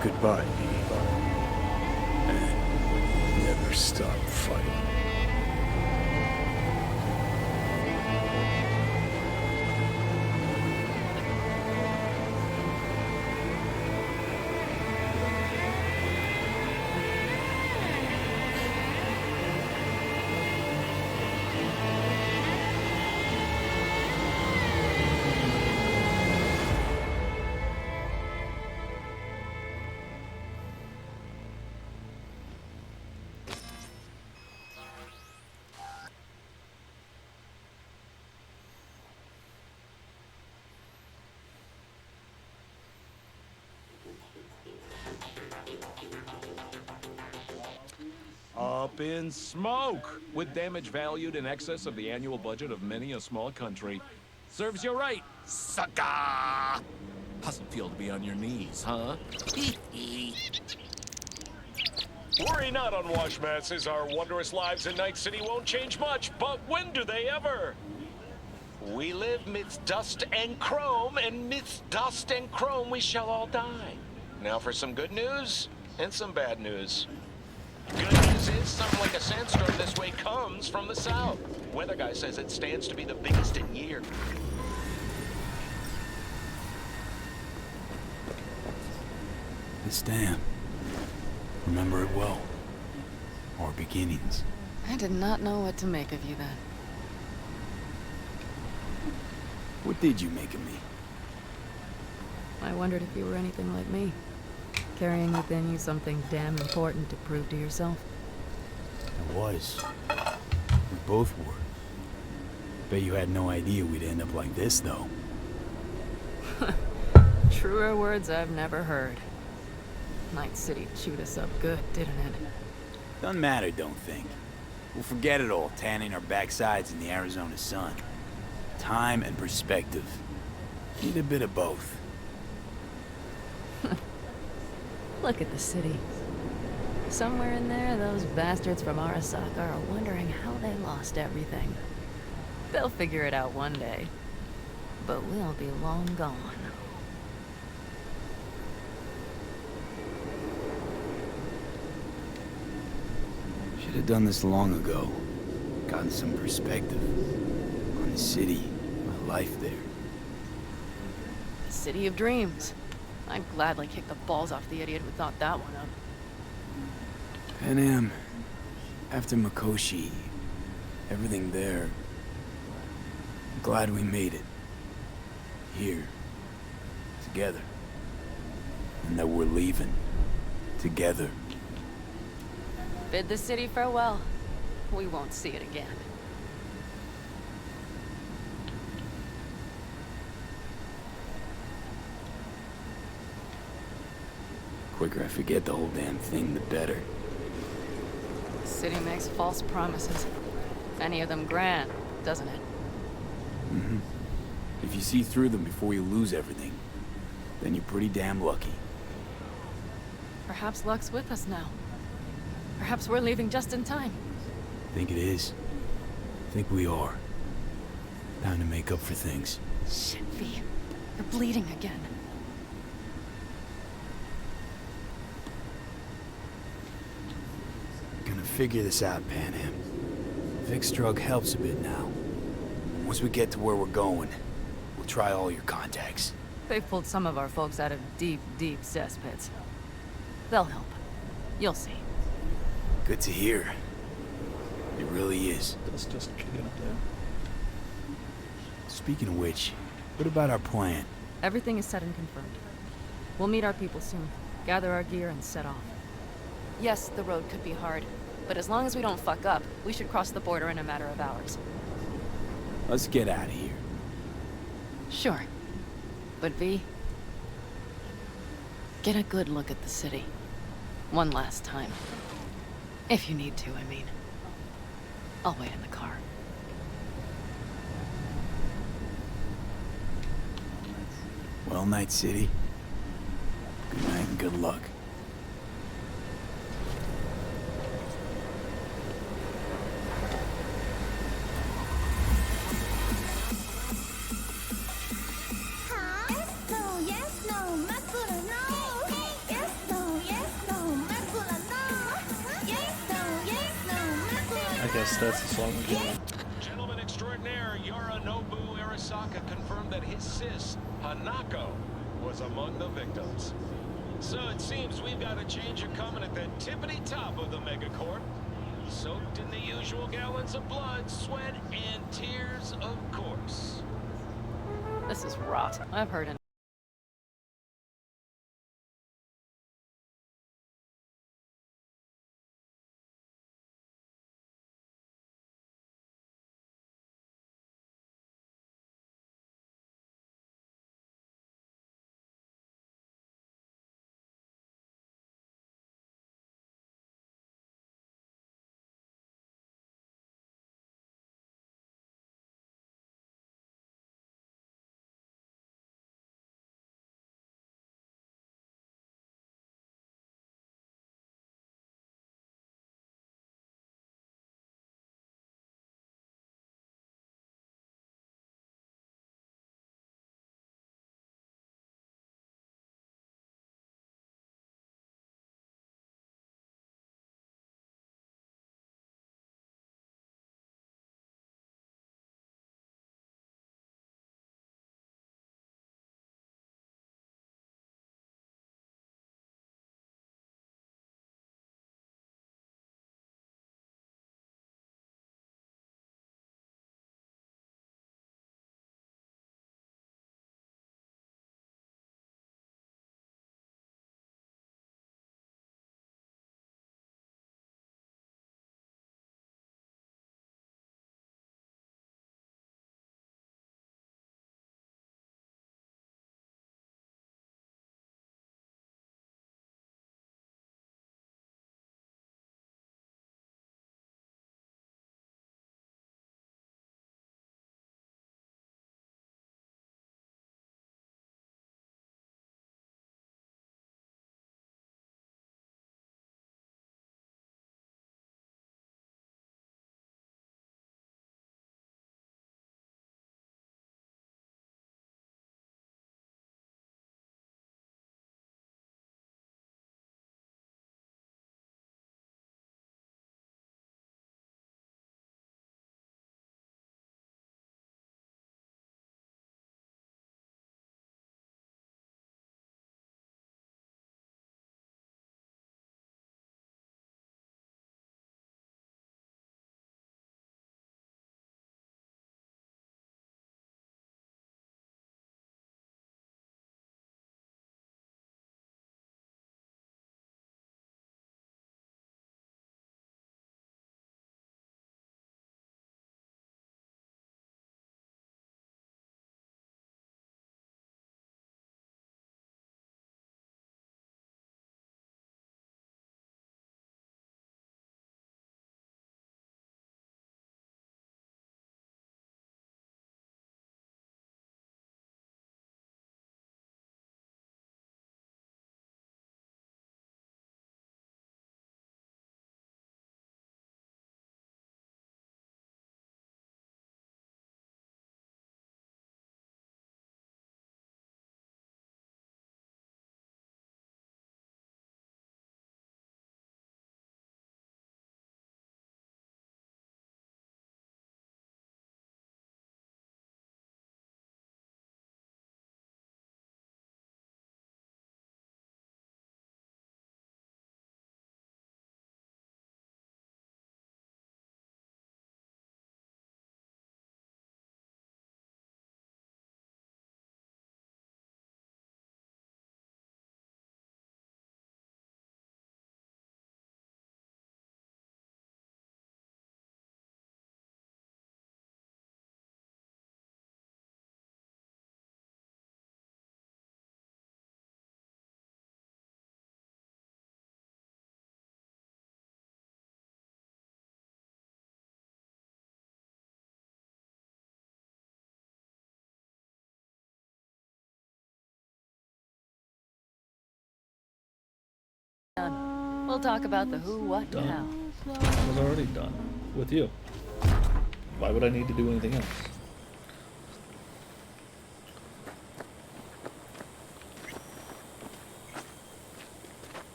Goodbye, V. And never stop fighting. Up in smoke! With damage valued in excess of the annual budget of many a small country. Serves you right, sucker! How's it feel to be on your knees, huh? Worry not, unwashed masses. Our wondrous lives in Night City won't change much, but when do they ever? We live midst dust and chrome, and midst dust and chrome we shall all die. Now for some good news and some bad news. Good news is something like a sandstorm this way comes from the south. Weather guy says it stands to be the biggest in years. This dam. Remember it well. Our beginnings. I did not know what to make of you then. What did you make of me? I wondered if you were anything like me. Carrying within you something damn important to prove to yourself. I was. We both were. Bet you had no idea we'd end up like this, though. Truer words I've never heard. Night City chewed us up good, didn't it? Doesn't matter, don't think. We'll forget it all, tanning our backsides in the Arizona sun. Time and perspective. Need a bit of both. Look at the city. Somewhere in there, those bastards from Arasaka are wondering how they lost everything. They'll figure it out one day. But we'll be long gone. Should have done this long ago. Gotten some perspective on the city, my life there. The city of dreams. I'd gladly kick the balls off the idiot who thought that one up. Panam, after Mikoshi, everything there. Glad we made it. Here. Together. And that we're leaving. Together. Bid the city farewell. We won't see it again. Quicker I forget the whole damn thing, the better. The city makes false promises. Many of them grand, doesn't it? Mm-hmm. If you see through them before you lose everything, then you're pretty damn lucky. Perhaps luck's with us now. Perhaps we're leaving just in time. Think it is. Think we are. Time to make up for things. Shit, V. You're bleeding again. Gonna figure this out, Panam. Vic's drug helps a bit now. Once we get to where we're going, we'll try all your contacts. They've pulled some of our folks out of deep, deep cesspits. They'll help. You'll see. Good to hear. It really is. That's just kicking up there. Speaking of which, what about our plan? Everything is set and confirmed. We'll meet our people soon, gather our gear, and set off. Yes, the road could be hard, but as long as we don't fuck up, we should cross the border in a matter of hours. Let's get out of here. Sure. But V, get a good look at the city. One last time. If you need to, I mean. I'll wait in the car. Well, Night City. Good night and good luck. I guess that's the song again. Gentleman extraordinaire Yorinobu Arasaka confirmed that his sis, Hanako, was among the victims. So it seems we've got a changer coming at the tippity top of the megacorp. Soaked in the usual gallons of blood, sweat, and tears, of course. This is rot. I've heard enough. We'll talk about the who, what, and how. It was already done. With you. Why would I need to do anything else?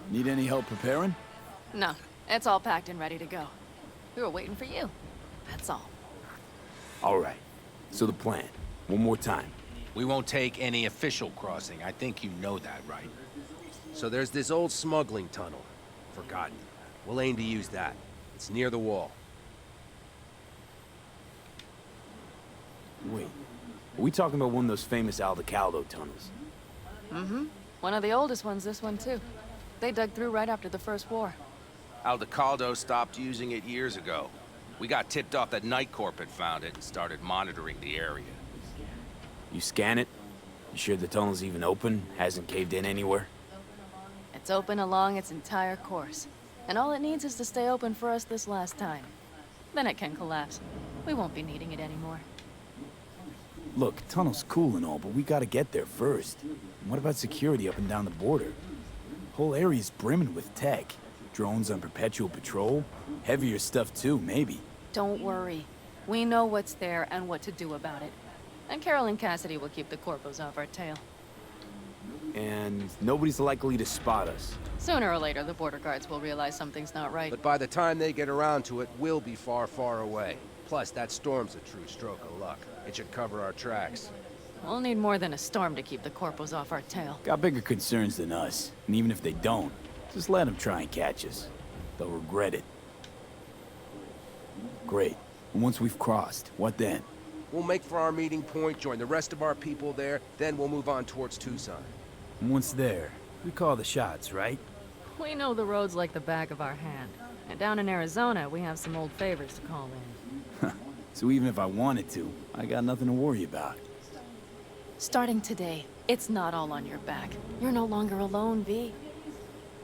Need any help preparing? No, it's all packed and ready to go. We were waiting for you. That's all. All right. So the plan. One more time. We won't take any official crossing. I think you know that, right? So there's this old smuggling tunnel. Forgotten. We'll aim to use that. It's near the wall. Wait. Are we talking about one of those famous Aldecaldo tunnels? Mm-hmm. One of the oldest ones, this one too. They dug through right after the First War. Aldecaldo stopped using it years ago. We got tipped off that Night Corp had found it and started monitoring the area. You scan it? You sure the tunnel's even open? Hasn't caved in anywhere? It's open along its entire course. And all it needs is to stay open for us this last time. Then it can collapse. We won't be needing it anymore. Look, tunnel's cool and all, but we gotta get there first. And what about security up and down the border? Whole area's brimming with tech. Drones on perpetual patrol. Heavier stuff too, maybe. Don't worry. We know what's there and what to do about it. And Carol and Cassidy will keep the corpos off our tail. And nobody's likely to spot us. Sooner or later, the border guards will realize something's not right. But by the time they get around to it, we'll be far, far away. Plus, that storm's a true stroke of luck. It should cover our tracks. We'll need more than a storm to keep the corpos off our tail. Got bigger concerns than us. And even if they don't, just let them try and catch us. They'll regret it. Great. And once we've crossed, what then? We'll make for our meeting point, join the rest of our people there, then we'll move on towards Tucson. And once there, we call the shots, right? We know the roads like the back of our hand. And down in Arizona, we have some old favors to call in. So even if I wanted to, I got nothing to worry about. Starting today, it's not all on your back. You're no longer alone, V.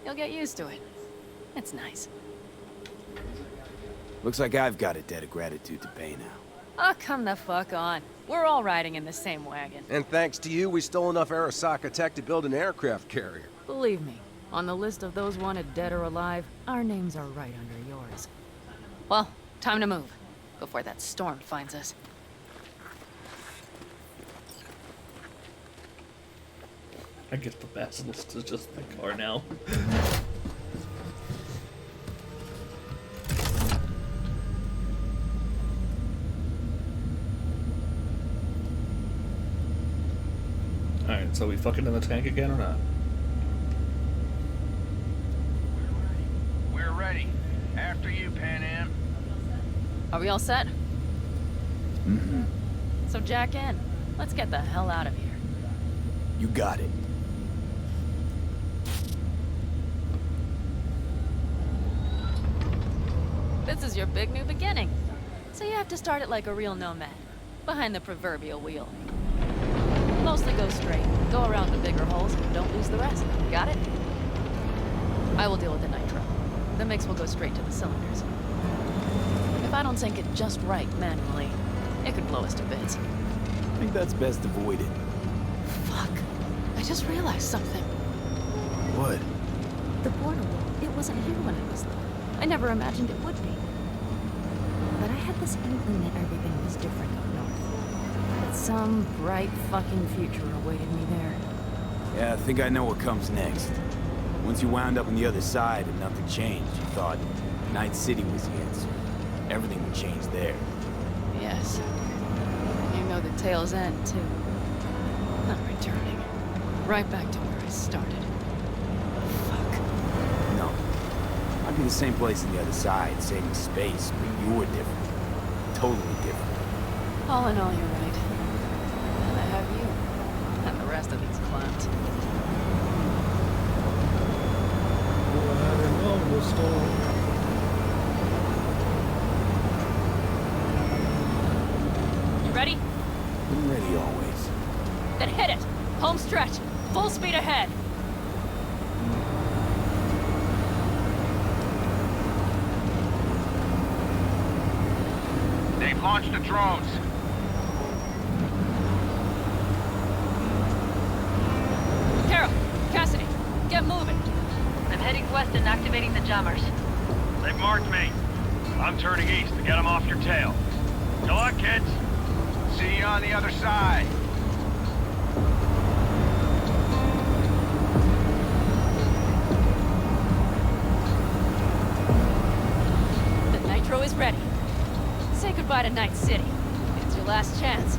You'll get used to it. It's nice. Looks like I've got a debt of gratitude to pay now. Oh, come the fuck on. We're all riding in the same wagon. And thanks to you, we stole enough Arasaka tech to build an aircraft carrier. Believe me, on the list of those wanted dead or alive, our names are right under yours. Well, time to move, before that storm finds us. I guess the Basilisk is just my car now. Alright, so we fucking in the tank again or not? We're ready. After you, Panam. Are we all set? Mm-hmm. So jack in. Let's get the hell out of here. You got it. This is your big new beginning. So you have to start it like a real nomad. Behind the proverbial wheel. Mostly go straight. Go around the bigger holes and don't lose the rest. Got it? I will deal with the nitro. The mix will go straight to the cylinders. If I don't sync it just right manually, it could blow us to bits. I think that's best avoided. Fuck. I just realized something. What? The border wall, it wasn't here when I was little. I never imagined it would be. But I had this inkling that everything was different up north. That some bright fucking future awaited me there. Yeah, I think I know what comes next. Once you wound up on the other side and nothing changed, you thought Night City was the answer. Everything would change there. Yes. You know the tale's end, too. I'm returning. Right back to where I started. No. I'd be the same place on the other side, saving space, but you were different. Totally different. All in all, you're right. And I have you. And the rest of these clowns. You ready? I'm ready always. Then hit it! Home stretch! Full speed ahead! Launch the drones. Carol, Cassidy, get moving. I'm heading west and activating the jammers. They've marked me. I'm turning east to get them off your tail. Good luck, kids. See you on the other side. The nitro is ready. Say goodbye to Night City. It's your last chance.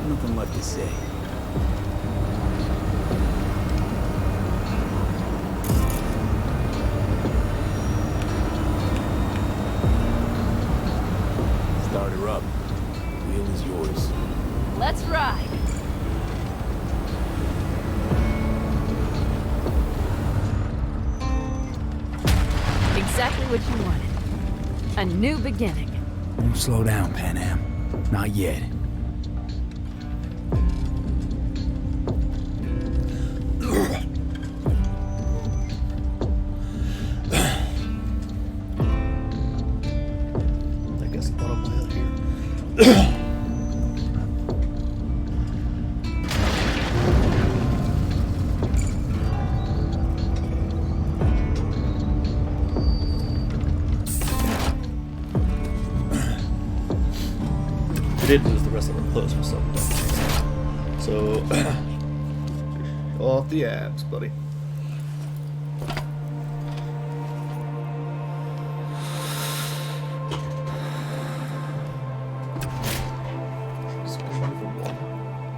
Nothing left to say. Start her up. Wheel is yours. Let's ride. Exactly what you wanted. A new beginning. Don't slow down, Panam. Not yet. I guess I'll put up my head here. We did lose the rest of our clothes for some reason. So, off the abs, buddy.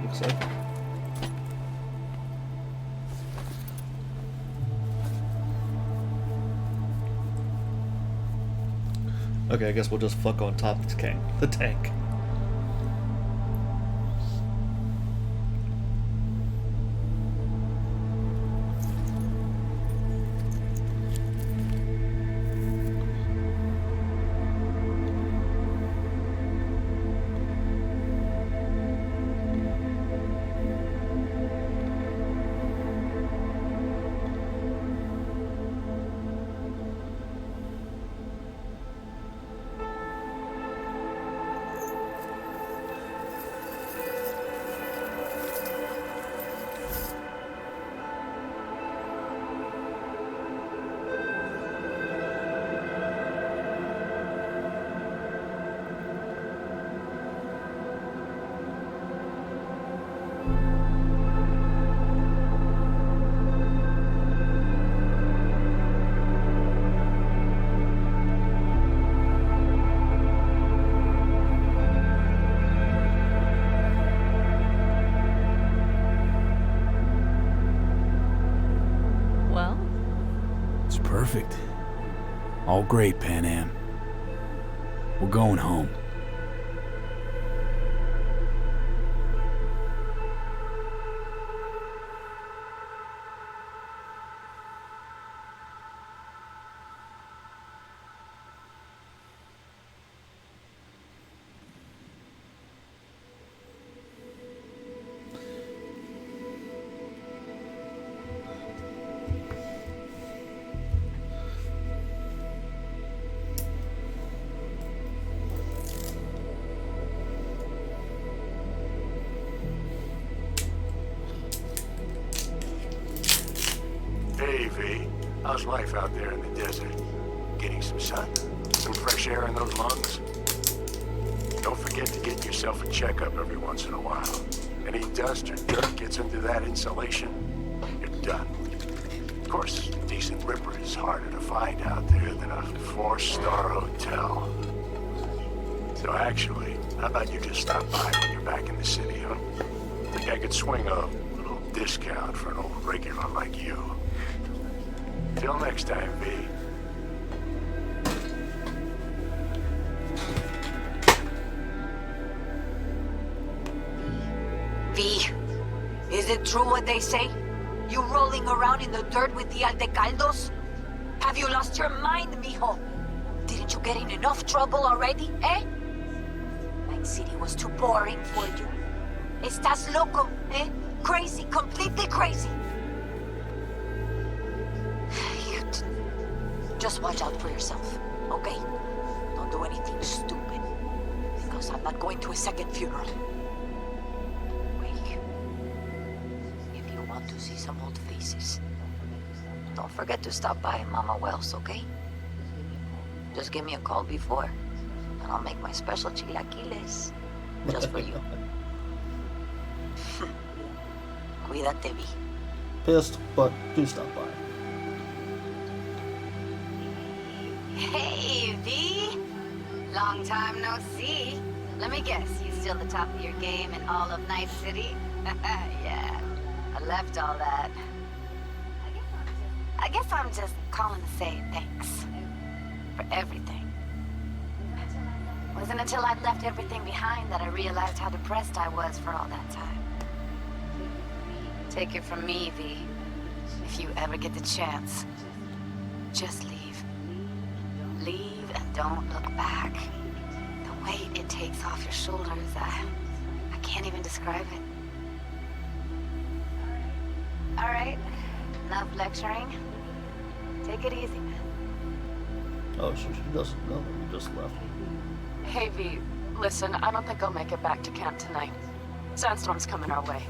Looks like. Okay, I guess we'll just fuck on top of the tank. Perfect. All great, Panam. We're going home. Hey, V. How's life out there in the desert? Getting some sun? Some fresh air in those lungs? Don't forget to get yourself a checkup every once in a while. Any dust or dirt gets into that insulation, you're done. Of course, a decent ripper is harder to find out there than a 4-star hotel. So actually, how about you just stop by when you're back in the city, huh? Think I could swing a little discount for an old regular like you. Till next time, V. V, is it true what they say? You rolling around in the dirt with the Aldecaldos? Have you lost your mind, mijo? Didn't you get in enough trouble already, eh? Night City was too boring for you. Estás loco, eh? Crazy, completely crazy. Just watch out for yourself, okay? Don't do anything stupid. Think because I'm not going to a second funeral. Wait. If you want to see some old faces, don't forget to stop by Mama Wells, okay? Just give me a call before, and I'll make my special chilaquiles just for you. Cuídate, Vi. Pissed, but do stop by. Hey, V! Long time no see. Let me guess, you still the top of your game in all of Night City? Yeah, I left all that. I guess I'm just calling to say thanks. For everything. Wasn't until I'd left everything behind that I realized how depressed I was for all that time. Take it from me, V. If you ever get the chance, just leave. Leave and don't look back. The weight it takes off your shoulders, I can't even describe it. All right, enough lecturing. Take it easy, man. Oh, so she doesn't know that we just left. Hey, V, listen, I don't think I'll make it back to camp tonight. Sandstorm's coming our way.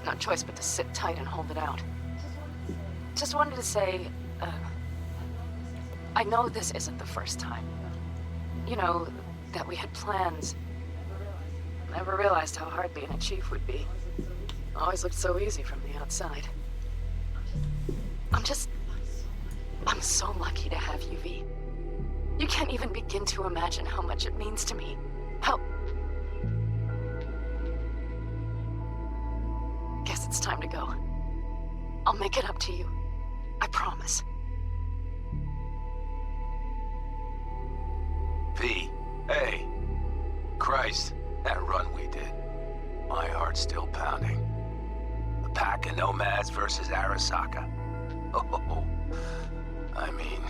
No choice but to sit tight and hold it out. Just wanted to say, I know this isn't the first time. You know, that we had plans. Never realized how hard being a chief would be. Always looked so easy from the outside. I'm so lucky to have you, V. You can't even begin to imagine how much it means to me. How... Guess it's time to go. I'll make it up to you. I promise. V, hey. Christ, that run we did. My heart's still pounding. The pack of nomads versus Arasaka. Oh, I mean,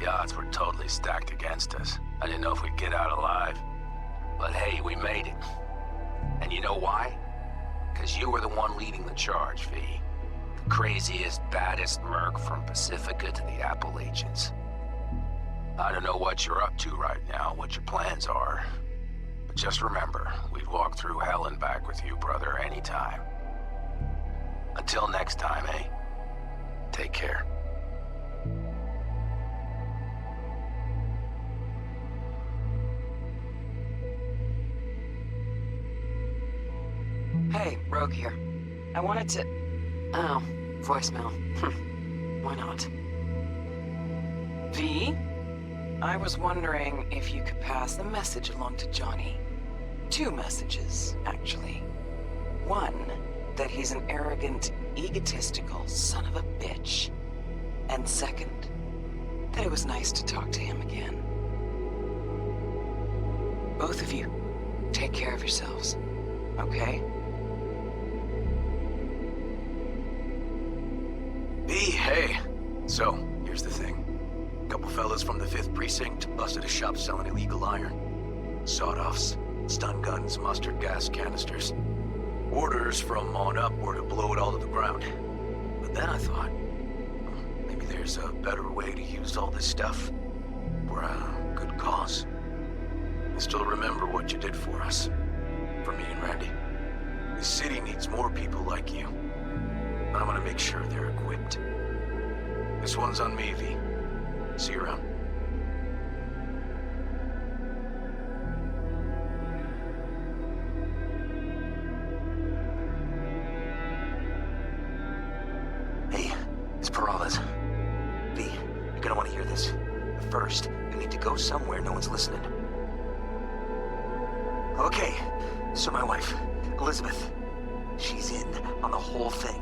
the odds were totally stacked against us. I didn't know if we'd get out alive. But hey, we made it. And you know why? Because you were the one leading the charge, V. The craziest, baddest merc from Pacifica to the Appalachians. I don't know what you're up to right now, what your plans are. But just remember, we'd walk through hell and back with you, brother, anytime. Until next time, eh? Take care. Hey, Rogue here. I wanted to... Oh, voicemail. Why not? V? I was wondering if you could pass the message along to Johnny. 2 messages, actually. One, that he's an arrogant, egotistical son of a bitch. And second, that it was nice to talk to him again. Both of you, take care of yourselves, okay? B, hey. So, here's the thing. A couple fellas from the 5th Precinct busted a shop selling illegal iron. Sawed-offs, stun guns, mustard gas canisters. Orders from on up were to blow it all to the ground. But then I thought, maybe there's a better way to use all this stuff for a good cause. I still remember what you did for us. For me and Randy. This city needs more people like you. And I'm gonna make sure they're equipped. This one's on me, V. See you around. Hey, it's Peralez. V, you're gonna want to hear this. But first, you need to go somewhere no one's listening. Okay, so my wife, Elizabeth, she's in on the whole thing.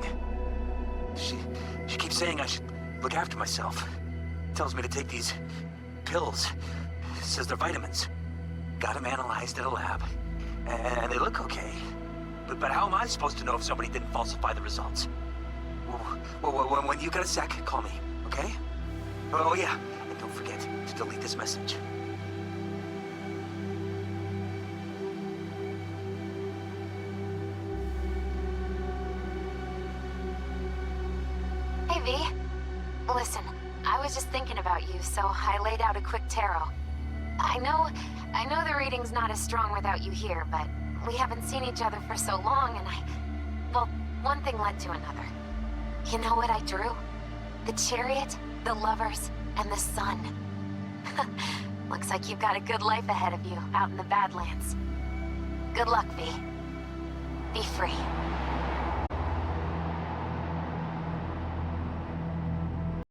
She keeps saying I should look after myself. Tells me to take these pills. Says they're vitamins. Got them analyzed at a lab. And they look okay. But how am I supposed to know if somebody didn't falsify the results? Well, when you got a sec, call me, okay? Oh yeah, and don't forget to delete this message. Hey, V. Listen, I was just thinking about you, so I laid out a quick tarot. I know the reading's not as strong without you here, but we haven't seen each other for so long, and well, one thing led to another. You know what I drew? The chariot, the lovers, and the sun. Looks like you've got a good life ahead of you, out in the Badlands. Good luck, V. Be free.